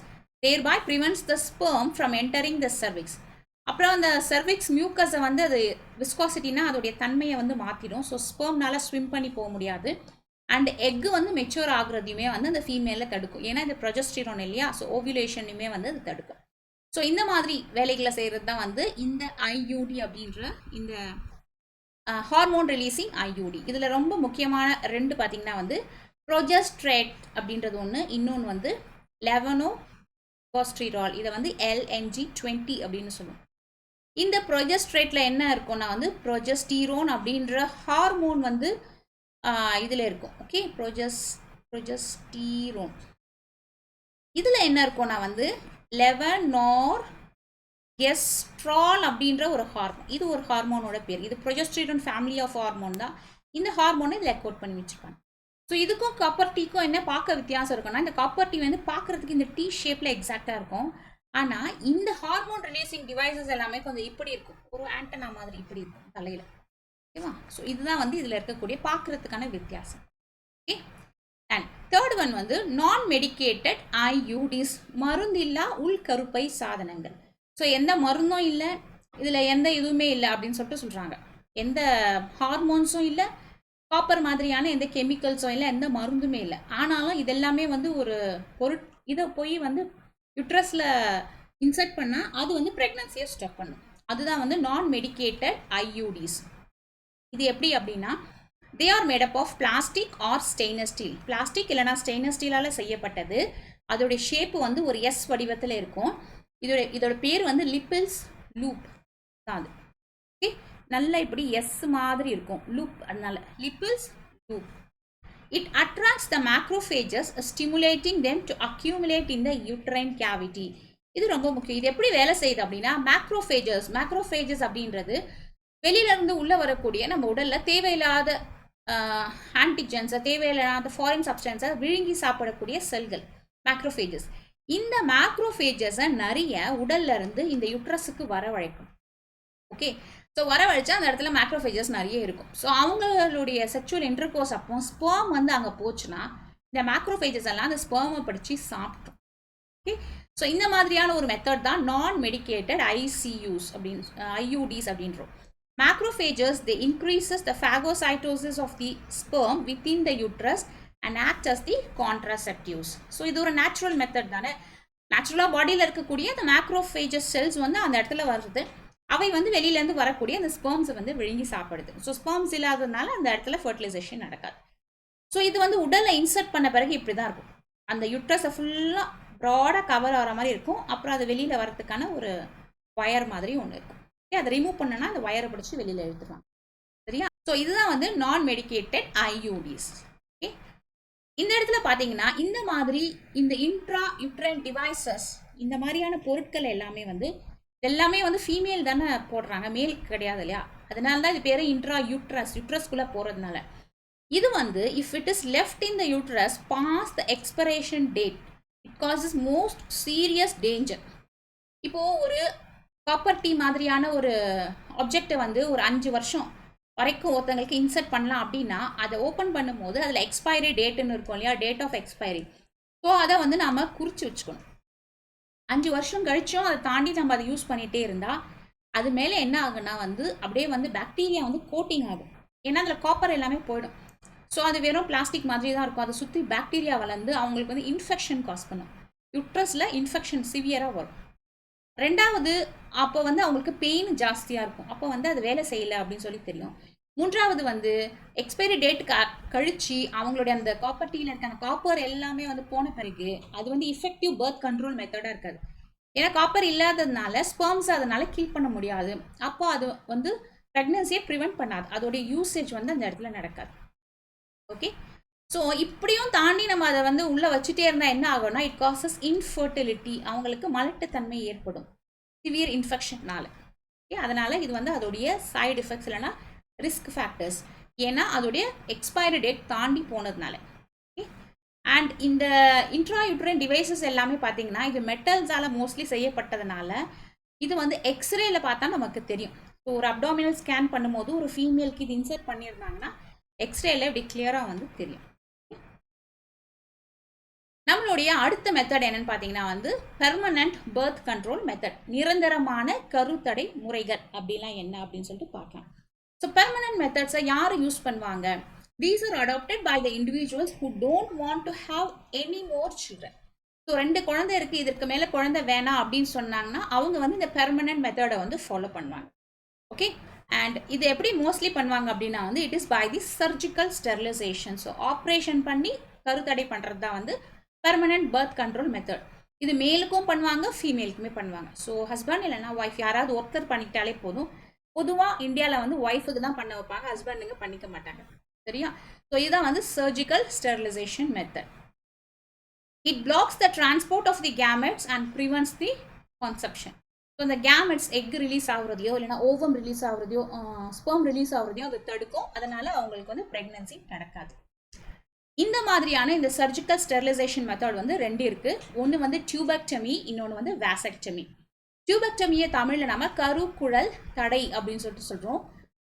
thereby prevents the sperm from entering the cervix. அப்புறம் அந்த சர்விக்ஸ் மியூக்கஸை வந்து அது விஸ்காசிட்டினா அதோடைய தன்மையை வந்து மாற்றிடும். ஸோ ஸ்பெர்ம்னால ஸ்விம் பண்ணி போக முடியாது. அண்ட் எக்கு வந்து மெச்சூர் ஆகுறதையுமே வந்து அந்த ஃபீமேலில் தடுக்கும். ஏன்னா இது ப்ரொஜெஸ்டீரோன் இல்லையா, ஸோ ஓவியுலேஷனையுமே வந்து அது தடுக்கும். ஸோ இந்த மாதிரி வேலைகளை செய்கிறது தான் வந்து இந்த IUD அப்படின்ற இந்த ஹார்மோன் ரிலீசிங் IUD. இதில் ரொம்ப முக்கியமான ரெண்டு பார்த்திங்கன்னா வந்து ப்ரொஜெஸ்ட்ரேட் அப்படின்றது ஒன்று, இன்னொன்று வந்து லெவனோகாஸ்ட்ரிரால். இதை வந்து LNG20 அப்படின்னு சொல்லுவோம். இந்த ப்ரொஜெஸ்ட்ரேட்டில் என்ன இருக்கும்னா வந்து ப்ரொஜெஸ்டீரோன் அப்படின்ற ஹார்மோன் வந்து இதில் இருக்கும். ஓகே, ப்ரொஜெஸ்டீரோன் இதில் என்ன இருக்கும்னா வந்து லெவனோர்கெஸ்ட்ரால் அப்படின்ற ஒரு ஹார்மோன். இது ஒரு ஹார்மோனோட பேர். இது ப்ரொஜெஸ்டீரோன் ஃபேமிலி ஆஃப் ஹார்மோன் தான். இந்த ஹார்மோனை இதில் கோட் பண்ணி வச்சுருப்பாங்க. ஸோ இதுக்கும் காப்பர் டீக்கும் என்ன பார்க்க வித்தியாசம் இருக்குன்னா, இந்த காப்பர் டீ வந்து பார்க்குறதுக்கு இந்த டீ ஷேப்பில் எக்ஸாக்டாக இருக்கும். ஆனால் இந்த ஹார்மோன் ரிலீசிங் டிவைசஸ் எல்லாமே கொஞ்சம் இப்படி இருக்கும், ஒரு ஆண்டனா மாதிரி இப்படி இருக்கும் தலையில். ஓகேவா? ஸோ இதுதான் வந்து இதில் இருக்கக்கூடிய பார்க்குறதுக்கான வித்தியாசம். ஓகே, அண்ட் தேர்ட் ஒன் வந்து நான் மெடிக்கேட்டட் IUDs, மருந்தில்லா உள்கருப்பை சாதனங்கள். ஸோ எந்த மருந்தும் இல்லை, இதில் எந்த இதுவுமே இல்லை அப்படின்னு சொல்லிட்டு சொல்கிறாங்க. எந்த ஹார்மோன்ஸும் இல்லை, காப்பர் மாதிரியான எந்த கெமிக்கல்ஸோ இல்லை எந்த மருந்துமே இல்லை. ஆனாலும் இதெல்லாமே வந்து ஒரு இதை போய் வந்து யுட்ரஸில் இன்சர்ட் பண்ணால் அது வந்து ப்ரெக்னன்சியை ஸ்டாப் பண்ணும். அதுதான் வந்து நான் மெடிக்கேட்டட் ஐயூடிஸ். இது எப்படி அப்படின்னா, they are made up of plastic or stainless steel. Plastic இல்லைனா ஸ்டெயின்லெஸ் ஸ்டீலால் செய்யப்பட்டது. அதோடைய ஷேப்பு வந்து ஒரு எஸ் வடிவத்தில் இருக்கும். இதோட பேர் வந்து லிப்பிள்ஸ் லூப் தான் அது. ஓகே, நல்லா இப்படி எஸ் மாதிரி இருக்கும் லூப், அதனால லிப்பிள்ஸ் loop. It attracts the macrophages, stimulating them to accumulate in the uterine cavity. இது ரொம்ப முக்கியம். இது எப்படி வேலை செய்யுது அப்படின்னா, மேக்ரோஃபேஜஸ் அப்படின்றது வெளியிலேருந்து உள்ளே வரக்கூடிய நம்ம உடலில் தேவையில்லாத ஆன்டிஜென்ஸை, தேவையில்லாத ஃபாரின் சப்ஸ்டன்ஸை விழுங்கி சாப்பிடக்கூடிய செல்கள் மேக்ரோஃபேஜஸ். இந்த மேக்ரோஃபேஜஸை நிறைய உடல்ல இருந்து இந்த யுட்ரஸுக்கு வரவழைக்கும். ஓகே, ஸோ வரவழைச்சா அந்த இடத்துல மேக்ரோஃபேஜஸ் நிறைய இருக்கும். ஸோ அவங்களுடைய செக்சுவல் இன்டர்கோர்ஸ் அப்போ ஸ்பெர்ம் வந்து அங்கே போச்சுன்னா இந்த மேக்ரோஃபேஜஸ் எல்லாம் அந்த ஸ்பெர்மை படித்து சாப்பிட்டோம். ஓகே, ஸோ இந்த மாதிரியான ஒரு மெத்தட் தான் நான் மெடிக்கேட்டட் ஐயூடிஸ் அப்படின்றோம். Macrophages, they increases the phagocytosis of the sperm within the uterus and act as the contraceptives. So இது ஒரு நேச்சுரல் மெத்தட் தானே. நேச்சுரலாக பாடியில் இருக்கக்கூடிய அந்த மேக்ரோஃபேஜஸ் செல்ஸ் வந்து அந்த இடத்துல வருது. அவை வந்து வெளியிலேருந்து வரக்கூடிய அந்த ஸ்பெர்ம்ஸை வந்து விழுங்கி சாப்பிடுது. ஸோ ஸ்பெர்ம்ஸ் இல்லாததுனால அந்த இடத்துல ஃபர்டிலைசேஷன் நடக்காது. ஸோ இது வந்து உடலில் இன்சர்ட் பண்ண பிறகு இப்படி தான் இருக்கும். அந்த யுட்ரஸை ஃபுல்லாக ப்ராடாக கவர் ஆகிற மாதிரி இருக்கும். அப்புறம் அது வெளியில் வரதுக்கான ஒரு வயர் மாதிரி ஒன்று இருக்கும். அதை ரிமூவ் பண்ணனா அந்த வயரை பிடிச்சி வெளியில் எடுத்துருவாங்க. சரியா? ஸோ இதுதான் வந்து நான் மெடிக்கேட்டட் ஐயூடிஸ். ஓகே, இந்த இடத்துல பார்த்தீங்கன்னா இந்த மாதிரி இந்த இன்ட்ரா யுட்ரைன் டிவைசஸ், இந்த மாதிரியான பொருட்கள் எல்லாமே வந்து ஃபீமேல் தானே போடுறாங்க, மேல் கிடையாது இல்லையா? அதனால தான் இது பேர் இன்ட்ரா யுட்ரஸ்குள்ளே போகிறதுனால. இது வந்து if it is left in the uterus pass the expiration date, it causes most serious danger. இப்போது ஒரு காப்பர் டீ மாதிரியான ஒரு ஆப்ஜெக்டை வந்து ஒரு 5 வருஷம் வரைக்கும் ஒருத்தங்களுக்கு இன்சர்ட் பண்ணலாம் அப்படின்னா அதை ஓப்பன் பண்ணும்போது அதில் எக்ஸ்பைரி டேட்டுன்னு இருக்கும் இல்லையா, டேட் ஆஃப் எக்ஸ்பைரி. ஸோ அதை வந்து நாம் குறித்து வச்சுக்கணும். 5 வருஷம் கழிச்சும் அதை தாண்டி நம்ம அதை யூஸ் பண்ணிகிட்டே இருந்தால் அது மேலே என்ன ஆகுன்னா வந்து அப்படியே வந்து பாக்டீரியா வந்து கோட்டிங் ஆகும். ஏன்னா அதில் காப்பர் எல்லாமே போயிடும். ஸோ அது வெறும் பிளாஸ்டிக் மாதிரி தான் இருக்கும். அதை சுற்றி பாக்டீரியா வளர்ந்து அவங்களுக்கு வந்து இன்ஃபெக்ஷன் காஸ் பண்ணும். யுட்ரஸில் இன்ஃபெக்ஷன் சிவியராக வரும். ரெண்டாவது, அப்போ வந்து அவங்களுக்கு பெயின் ஜாஸ்தியாக இருக்கும். அப்போ வந்து அது வேலை செய்யலை அப்படின்னு சொல்லி தெரியும். மூன்றாவது வந்து எக்ஸ்பைரி டேட் கழிச்சு அவங்களுடைய அந்த காப்பர் டீயில் இருக்க அந்த காப்பர் எல்லாமே வந்து போன பிறகு அது வந்து இஃபெக்டிவ் பர்த் கண்ட்ரோல் மெத்தடாக இருக்காது. ஏன்னா காப்பர் இல்லாததுனால ஸ்பெர்ம்ஸ் அதனால கீப் பண்ண முடியாது. அப்போ அது வந்து ப்ரெக்னன்சியை ப்ரிவெண்ட் பண்ணாது. அதோடைய யூசேஜ் வந்து அந்த இடத்துல நடக்காது. ஓகே, ஸோ இப்படியும் தாண்டி நம்ம அதை வந்து உள்ளே வச்சுட்டே இருந்தால் என்ன ஆகும்னா இட் காசஸ் இன்ஃபர்டிலிட்டி. அவங்களுக்கு மலட்டுத்தன்மை ஏற்படும் சிவியர் இன்ஃபெக்ஷன்னால. ஓகே, அதனால் இது வந்து அதோடைய சைடு எஃபெக்ட்ஸ் இல்லைனா ரிஸ்க் ஃபேக்டர்ஸ். ஏன்னா அதோடைய எக்ஸ்பைரி டேட் தாண்டி போனதுனால. ஓகே, அண்ட் இந்த இன்ட்ராயூட்ரைன் டிவைசஸ் எல்லாமே பார்த்தீங்கன்னா இது மெட்டல்ஸால் மோஸ்ட்லி செய்யப்பட்டதுனால இது வந்து எக்ஸ்ரேல பார்த்தா நமக்கு தெரியும். ஸோ ஒரு அப்டாமினல் ஸ்கேன் பண்ணும்போது ஒரு ஃபீமேலுக்கு இது இன்சர்ட் பண்ணியிருந்தாங்கன்னா எக்ஸ்ரேல இப்படி கிளியராக வந்து தெரியும். நம்மளுடைய அடுத்த மெத்தட் என்னன்னு பார்த்தீங்கன்னா வந்து பெர்மனன்ட் பர்த் கண்ட்ரோல் மெத்தட். நிரந்தரமான கருத்தடை முறைகள் அப்படிலாம் என்ன அப்படின்னு சொல்லிட்டு பார்க்கலாம். ஸோ பெர்மனன்ட் மெத்தட்ஸை யார் யூஸ் பண்ணுவாங்க? These are adapted by the individuals who don't want to have any more children. So 2 குழந்தை இருக்குது, இதற்கு மேலே குழந்தை வேணாம் அப்படின்னு சொன்னாங்கன்னா அவங்க வந்து இந்த பெர்மனன்ட் மெத்தடை வந்து ஃபாலோ பண்ணுவாங்க. ஓகே, அண்ட் இது எப்படி மோஸ்ட்லி பண்ணுவாங்க அப்படின்னா வந்து it is by the surgical sterilization. So operation பண்ணி கருத்தடை பண்ணுறது தான் வந்து பெர்மனன்ட் பர்த் கண்ட்ரோல் மெத்தட். இது மேலுக்கும் பண்ணுவாங்க, ஃபீமேலுக்குமே பண்ணுவாங்க. ஸோ ஹஸ்பண்ட் இல்லைனா ஒய்ஃப் யாராவது ஒருத்தர் பண்ணிக்கிட்டாலே போதும். பொதுவாக இந்தியாவில் வந்து ஒய்ஃபுக்கு தான் பண்ண வைப்பாங்க, ஹஸ்பண்டுங்க பண்ணிக்க மாட்டாங்க. சரியா? ஸோ இதுதான் வந்து surgical sterilization method. It blocks the transport of the gametes and prevents the conception. So இந்த கேமெட்ஸ் எக் ரிலீஸ் ஆகுறதையோ இல்லைனா ஓவம் ரிலீஸ் ஆகுறதையோ ஸ்பெர்ம் ரிலீஸ் ஆகுறதையோ அது தடுக்கும். அதனால அவங்களுக்கு வந்து ப்ரெக்னன்சி நடக்காது. இந்த மாதிரியான இந்த சர்ஜிக்கல் ஸ்டெரிலைசேஷன் மெத்தட் வந்து 2 இருக்குது. ஒன்று வந்து டியூபெக்டமி, இன்னொன்று வந்து வாசெக்டமி. டியூபெக்டமியை தமிழில் நம்ம கருக்குழல் தடை அப்படின்னு சொல்லிட்டு சொல்கிறோம்.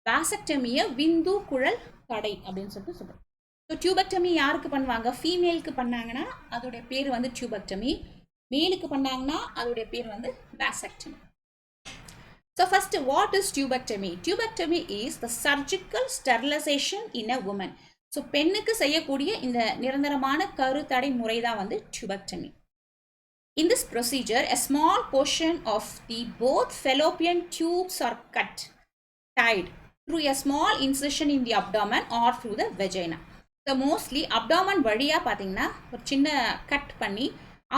வாசெக்டமியை விந்து குழல் தடை அப்படின்னு சொல்லிட்டு சொல்கிறோம். ஸோ டியூபெக்டமி யாருக்கு பண்ணுவாங்க? ஃபீமேலுக்கு பண்ணாங்கன்னா அதோடைய பேர் வந்து டியூபெக்டமி. மேலுக்கு பண்ணாங்கன்னா அதோடைய பேர் வந்து vasectomy. So first, what is tubectomy? Tubectomy is the surgical sterilization in a woman. So பெண்ணுக்கு செய்யக்கூடிய இந்த நிரந்தரமான கருத்தடை முறை தான் வந்து tubectomy. In this procedure, a small portion of the both fallopian tubes are tied through a small incision in the abdomen or through the vagina. So mostly abdomen வழியா பார்த்தீங்கன்னா ஒரு சின்ன கட் பண்ணி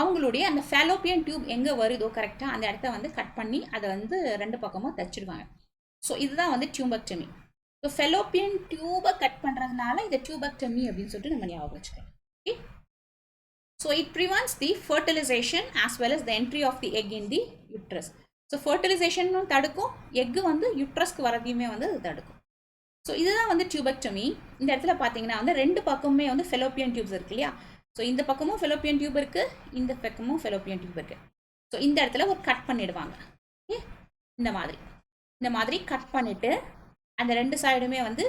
அவங்களுடைய அந்த ஃபேலோப்பியன் டியூப் எங்கே வருதோ கரெக்டாக அந்த இடத்த வந்து கட் பண்ணி அதை வந்து ரெண்டு பக்கமும் தச்சிடுவாங்க. ஸோ இதுதான் வந்து டியூபெக்டமி. ஸோ ஃபெலோப்பியன் டியூபை கட் பண்ணுறதுனால இதை டியூபெக்டமி அப்படின்னு சொல்லிட்டு நம்ம ஞாபகம் வச்சுக்கலாம். Okay, so it prevents the fertilisation as well as the entry of the egg in the uterus. So ஃபர்டிலைசேஷனும் தடுக்கும், எக்கு வந்து யூட்ரஸ்க்கு வரதையுமே வந்து அது தடுக்கும். ஸோ இதுதான் வந்து டியூபெக்டமி. இந்த இடத்துல பார்த்தீங்கன்னா வந்து ரெண்டு பக்கமுமே வந்து ஃபெலோப்பியன் டியூப்ஸ் இருக்கு இல்லையா. ஸோ இந்த பக்கமும் ஃபெலோப்பியன் டியூப் இருக்குது, இந்த பக்கமும் ஃபெலோப்பியன் டியூப் இருக்குது. ஸோ இந்த இடத்துல ஒரு கட் பண்ணிடுவாங்க. ஓகே, இந்த மாதிரி கட் பண்ணிவிட்டு அந்த ரெண்டு சைடுமே வந்து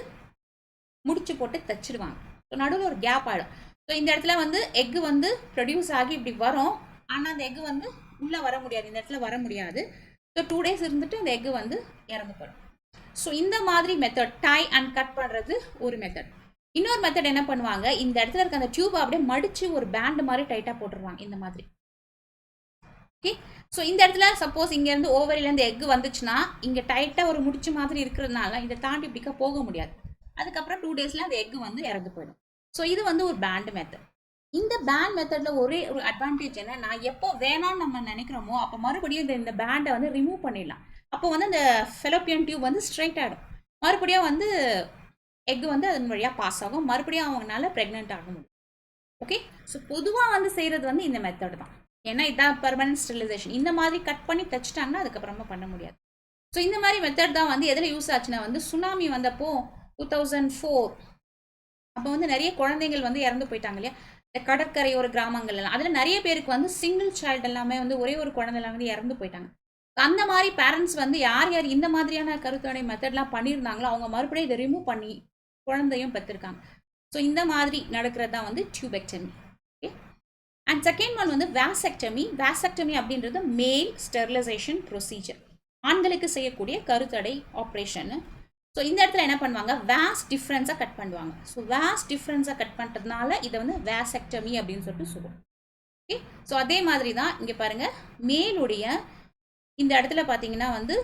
முடிச்சு போட்டு தச்சிடுவாங்க. ஸோ நடுவில் ஒரு கேப் ஆகிடும். ஸோ இந்த இடத்துல வந்து எக்கு வந்து ப்ரொடியூஸ் ஆகி இப்படி வரும், ஆனால் அந்த எக்கு வந்து உள்ளே வர முடியாது, இந்த இடத்துல வர முடியாது. ஸோ 2 days இருந்துட்டு அந்த எக்கு வந்து இறந்து போயிடும். ஸோ இந்த மாதிரி மெத்தட் டை அண்ட் கட் பண்ணுறது ஒரு மெத்தட். இன்னொரு மெத்தட் என்ன பண்ணுவாங்க, இந்த இடத்துல இருக்க அந்த டியூப் அப்படியே மடிச்சு ஒரு பேண்ட் மாதிரி டைட்டாக போட்டுருவாங்க இந்த மாதிரி. ஓகே, ஸோ இந்த இடத்துல சப்போஸ் இங்கேருந்து ஓவரிலேருந்து எக்கு வந்துச்சுன்னா இங்கே டைட்டாக ஒரு முடிச்சு மாதிரி இருக்கிறதுனால இதை தாண்டி இப்படிக்கா போக முடியாது. அதுக்கப்புறம் 2 daysல அந்த எக்கு வந்து இறந்து போயிடும். ஸோ இது வந்து ஒரு பேண்ட் மெத்தட். இந்த பேண்ட் மெத்தடில் ஒரே ஒரு அட்வான்டேஜ் என்னன்னா, எப்போ வேணாம்னு நம்ம நினைக்கிறோமோ அப்போ மறுபடியும் இந்த பேண்டை வந்து ரிமூவ் பண்ணிடலாம். அப்போ வந்து அந்த ஃபெலோப்பியன் டியூப் வந்து ஸ்ட்ரைட் ஆகிடும், மறுபடியும் வந்து எக் வந்து அதன் வழியாக பாஸ் ஆகும், மறுபடியும் அவங்களால ப்ரெக்னென்ட் ஆக முடியும். ஓகே, ஸோ பொதுவாக வந்து செய்கிறது வந்து இந்த மெத்தட் தான். ஏன்னா இதான் பெர்மனன்ட் ஸ்டெரிலைசேஷன். இந்த மாதிரி கட் பண்ணி தச்சிட்டாங்கன்னா அதுக்கப்புறமா பண்ண முடியாது. ஸோ இந்த மாதிரி மெத்தட் தான் வந்து எதில் யூஸ் ஆச்சுன்னா வந்து சுனாமி வந்தப்போ 2004 அப்போ வந்து நிறைய குழந்தைகள் வந்து இறந்து போயிட்டாங்க இல்லையா, இந்த கடற்கரையோர கிராமங்கள் எல்லாம். அதில் நிறைய பேருக்கு வந்து சிங்கிள் சைல்டு எல்லாமே வந்து ஒரே ஒரு குழந்தைலாம் வந்து இறந்து போயிட்டாங்க. அந்த மாதிரி பேரண்ட்ஸ் வந்து யார் யார் இந்த மாதிரியான கருத்தடை மெத்தட்லாம் பண்ணியிருந்தாங்களோ அவங்க மறுபடியும் இதை ரிமூவ் பண்ணி குழந்தையும் பெற்றிருக்காங்க. ஸோ இந்த மாதிரி நடக்கிறது தான் வந்து tubectomy. Okay, and second one வந்து வாசெக்டமி. வாசெக்டமி அப்படின்றது மேல் ஸ்டெரிலைசேஷன் ப்ரொசீஜர், ஆண்களுக்கு செய்யக்கூடிய கருத்தடை ஆப்ரேஷன். ஸோ இந்த இடத்துல என்ன பண்ணுவாங்க, வாஸ் டிஃப்ரென்ஸாக கட் பண்ணுவாங்க. ஸோ வாஸ் டிஃப்ரென்ஸாக கட் பண்ணுறதுனால இதை வந்து வாசெக்டமி அப்படின்னு சொல்லிட்டு சொல்லுவோம். ஓகே, ஸோ அதே மாதிரி தான் இங்கே பாருங்கள், மேலுடைய இந்த இடத்துல பார்த்தீங்கன்னா வந்து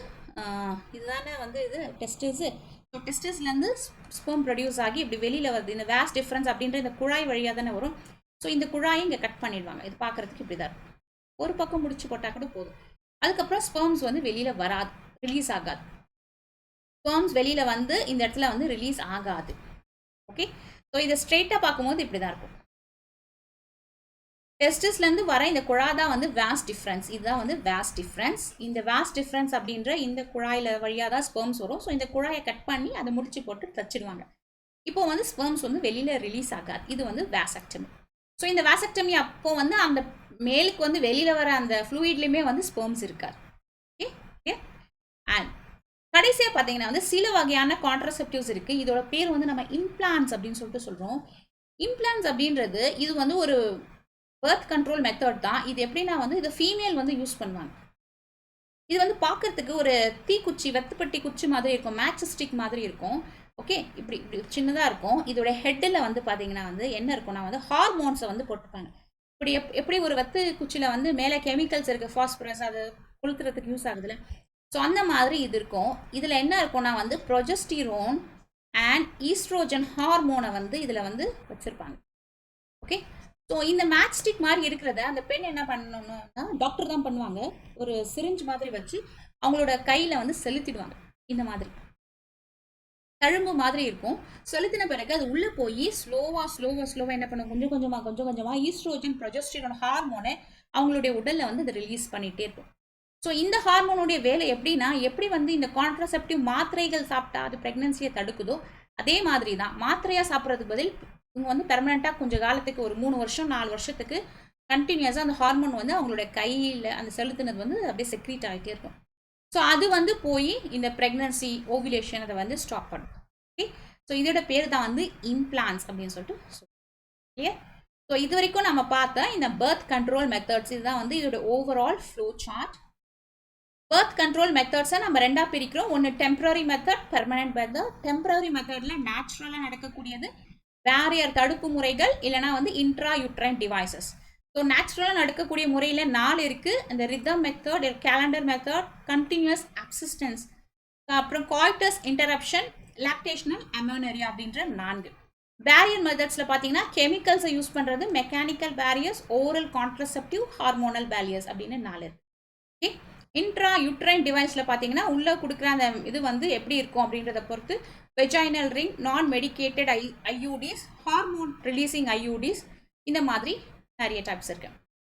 இதுதானே வந்து இது டெஸ்டிஸு. ஸோ டெஸ்டிஸ்லேருந்து ஸ்பெர்ம் ப்ரொடியூஸ் ஆகி இப்படி வெளியில் வருது. இந்த வாஸ் டிஃப்ரென்ஸ் அப்படின்ற இந்த குழாய் வழியாக தானே வரும். ஸோ இந்த குழாயை இங்கே கட் பண்ணிடுவாங்க. இது பார்க்குறதுக்கு இப்படி தான் இருக்கும், ஒரு பக்கம் முடிச்சு போட்டால் கூட போதும். அதுக்கப்புறம் ஸ்பெர்ம்ஸ் வந்து வெளியில் வராது, ரிலீஸ் ஆகாது. ஸ்பெர்ம்ஸ் வெளியில் வந்து இந்த இடத்துல வந்து ரிலீஸ் ஆகாது. ஓகே, ஸோ இதை ஸ்ட்ரெயிட்டாக பார்க்கும்போது இப்படி தான் இருக்கும். டெஸ்டிஸ்லேருந்து வர இந்த குழாய் தான் வந்து வாஸ் டிஃப்ரென்ஸ். இதுதான் வந்து வாஸ் டிஃப்ரென்ஸ். இந்த வாஸ் டிஃப்ரென்ஸ் அப்படின்ற இந்த குழாயில் வழியாக தான் ஸ்பெர்ம்ஸ் வரும். ஸோ இந்த குழாயை கட் பண்ணி அதை முடிச்சு போட்டு தச்சிடுவாங்க. இப்போ வந்து ஸ்பெர்ம்ஸ் வந்து வெளியில் ரிலீஸ் ஆகாது. இது வந்து வாசெக்டமி. ஸோ இந்த வாசெக்டமி அப்போ வந்து அந்த மேலுக்கு வந்து வெளியில் வர அந்த ஃப்ளூயிட்லேயுமே வந்து ஸ்பெர்ம்ஸ் இருக்காது. ஓகே ஓகே, அண்ட் கடைசியாக பார்த்தீங்கன்னா வந்து சில வகையான கான்ட்ரசெப்டிவ்ஸ் இருக்குது. இதோட பேர் வந்து நம்ம இம்ப்ளான்ஸ் அப்படின்னு சொல்லிட்டு சொல்கிறோம். இம்ப்ளான்ஸ் அப்படின்றது இது வந்து ஒரு பர்த் கண்ட்ரோல் மெத்தட் தான். இது எப்படின்னா வந்து இதை ஃபீமேல் வந்து யூஸ் பண்ணுவாங்க. இது வந்து பார்க்கறதுக்கு ஒரு தீக்குச்சி, வெத்துப்பட்டி குச்சி மாதிரி இருக்கும், மேட்ச் ஸ்டிக் மாதிரி இருக்கும். ஓகே, இப்படி இப்படி சின்னதாக இருக்கும். இதோட ஹெட்டில் வந்து பார்த்தீங்கன்னா வந்து என்ன இருக்கும்னா வந்து ஹார்மோன்ஸை வந்து போட்டுப்பாங்க. இப்படி எப்படி ஒரு வெத்து குச்சியில் வந்து மேலே கெமிக்கல்ஸ் இருக்குது, ஃபாஸ்பரஸ், அது கொளுத்துறதுக்கு யூஸ் ஆகுதுல்ல. ஸோ அந்த மாதிரி இது இருக்கும். இதில் என்ன இருக்கும்னா வந்து ப்ரொஜெஸ்டிரோன் அண்ட் ஈஸ்ட்ரோஜன் ஹார்மோனை வந்து இதில் வந்து வச்சுருப்பாங்க. ஓகே, ஸோ இந்த மேட்ச் ஸ்டிக் மாதிரி இருக்கிறத அந்த பெண் என்ன பண்ணணும்னா டாக்டர் தான் பண்ணுவாங்க. ஒரு சிரிஞ்ச் மாதிரி வச்சு அவங்களோட கையில் வந்து செலுத்திடுவாங்க. இந்த மாதிரி தழும்பு மாதிரி இருக்கும். செலுத்தின பிறகு அது உள்ளே போய் ஸ்லோவாக என்ன பண்ணும், கொஞ்சம் கொஞ்சமாக ஈஸ்ட்ரோஜன் ப்ரொஜெஸ்டிரோன் ஹார்மோனை அவங்களுடைய உடலில் வந்து அதை ரிலீஸ் பண்ணிகிட்டே இருக்கும். ஸோ இந்த ஹார்மோனுடைய வேலை எப்படின்னா, எப்படி வந்து இந்த கான்ட்ரசெப்டிவ் மாத்திரைகள் சாப்பிட்டா அது ப்ரெக்னன்சியை தடுக்குதோ அதே மாதிரி தான் மாத்திரையாக சாப்பிட்றதுக்கு பதில் இவங்க வந்து பெர்மனெண்ட்டாக கொஞ்சம் காலத்துக்கு ஒரு 3 வருஷம் 4 வருஷத்துக்கு கண்டினியூஸாக அந்த ஹார்மோன் வந்து அவங்களுடைய கையில் அந்த செலுத்தினது வந்து அப்படியே செக்ரீட் ஆகிட்டே இருக்கும். ஸோ அது வந்து போய் இந்த ப்ரெக்னன்சி ஓவிலேஷன் அதை வந்து ஸ்டாப் பண்ணும். ஓகே, ஸோ இதோட பேர் தான் வந்து இம்ப்ளான்ஸ் அப்படின்னு சொல்லிட்டு சொல்லுவோம். ஸோ இது வரைக்கும் நம்ம பார்த்த இந்த பர்த் கண்ட்ரோல் மெத்தட்ஸ் இதுதான் வந்து இதோட overall flow chart. Birth control மெத்தட்ஸை நம்ம ரெண்டாக பிரிக்கிறோம். ஒன்று temporary method, permanent method. Temporary மெத்தடில் நேச்சுரலாக நடக்கக்கூடியது பேரியர் தடுப்பு முறைகள், இல்லைனா வந்து இன்ட்ரா யூட்ரைன் டிவைசஸ். ஸோ நேச்சுரலாக நடக்கக்கூடிய முறையில் 4 இருக்குது. இந்த rhythm method, calendar method, continuous abstinence, அப்புறம் காய்டஸ் இன்டரப்ஷன், லாக்டேஷனல் அமோனரியா அப்படின்ற 4. பேரியர் மெத்தட்ஸில் பார்த்தீங்கன்னா கெமிக்கல்ஸை யூஸ் பண்ணுறது, mechanical barriers, oral contraceptive, hormonal barriers அப்படின்னு 4 இருக்குது. ஓகே, இன்ட்ரா யூட்ரைன் டிவைஸில் பார்த்தீங்கன்னா உள்ளே கொடுக்குற அந்த இது வந்து எப்படி இருக்கும் அப்படின்றத பொறுத்து வெஜைனல் ரிங், நான் மெடிக்கேட்டட் ஐயூடிஸ், ஹார்மோன் ரிலீசிங் ஐயூடிஸ், இந்த மாதிரி நிறைய டைப்ஸ் இருக்குது.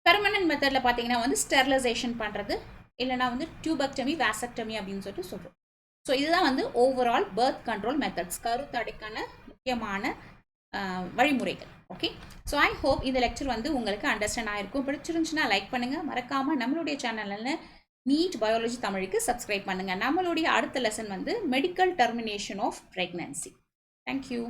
பெர்மனன்ட் மெத்தடில் பார்த்தீங்கன்னா வந்து ஸ்டெரிலைசேஷன் பண்ணுறது, இல்லைனா வந்து டியூபெக்டமி, வாசக்டமி அப்படின்னு சொல்லிட்டு சொல்கிறோம். ஸோ இதுதான் வந்து ஓவரால் பர்த் கண்ட்ரோல் மெத்தட்ஸ், கருத்தடைக்கான முக்கியமான வழிமுறைகள். ஓகே, ஸோ ஐ ஹோப் இந்த லெக்சர் வந்து உங்களுக்கு அண்டர்ஸ்டாண்ட் ஆகிருக்கும். பிடிச்சிருந்துச்சுன்னா லைக் பண்ணுங்கள். மறக்காமல் நம்மளுடைய சேனலில் நீட் பயாலஜி தமிழுக்கு சப்ஸ்கிரைப் பண்ணுங்கள். நம்மளுடைய அடுத்த லெசன் வந்து medical termination of pregnancy. Thank you.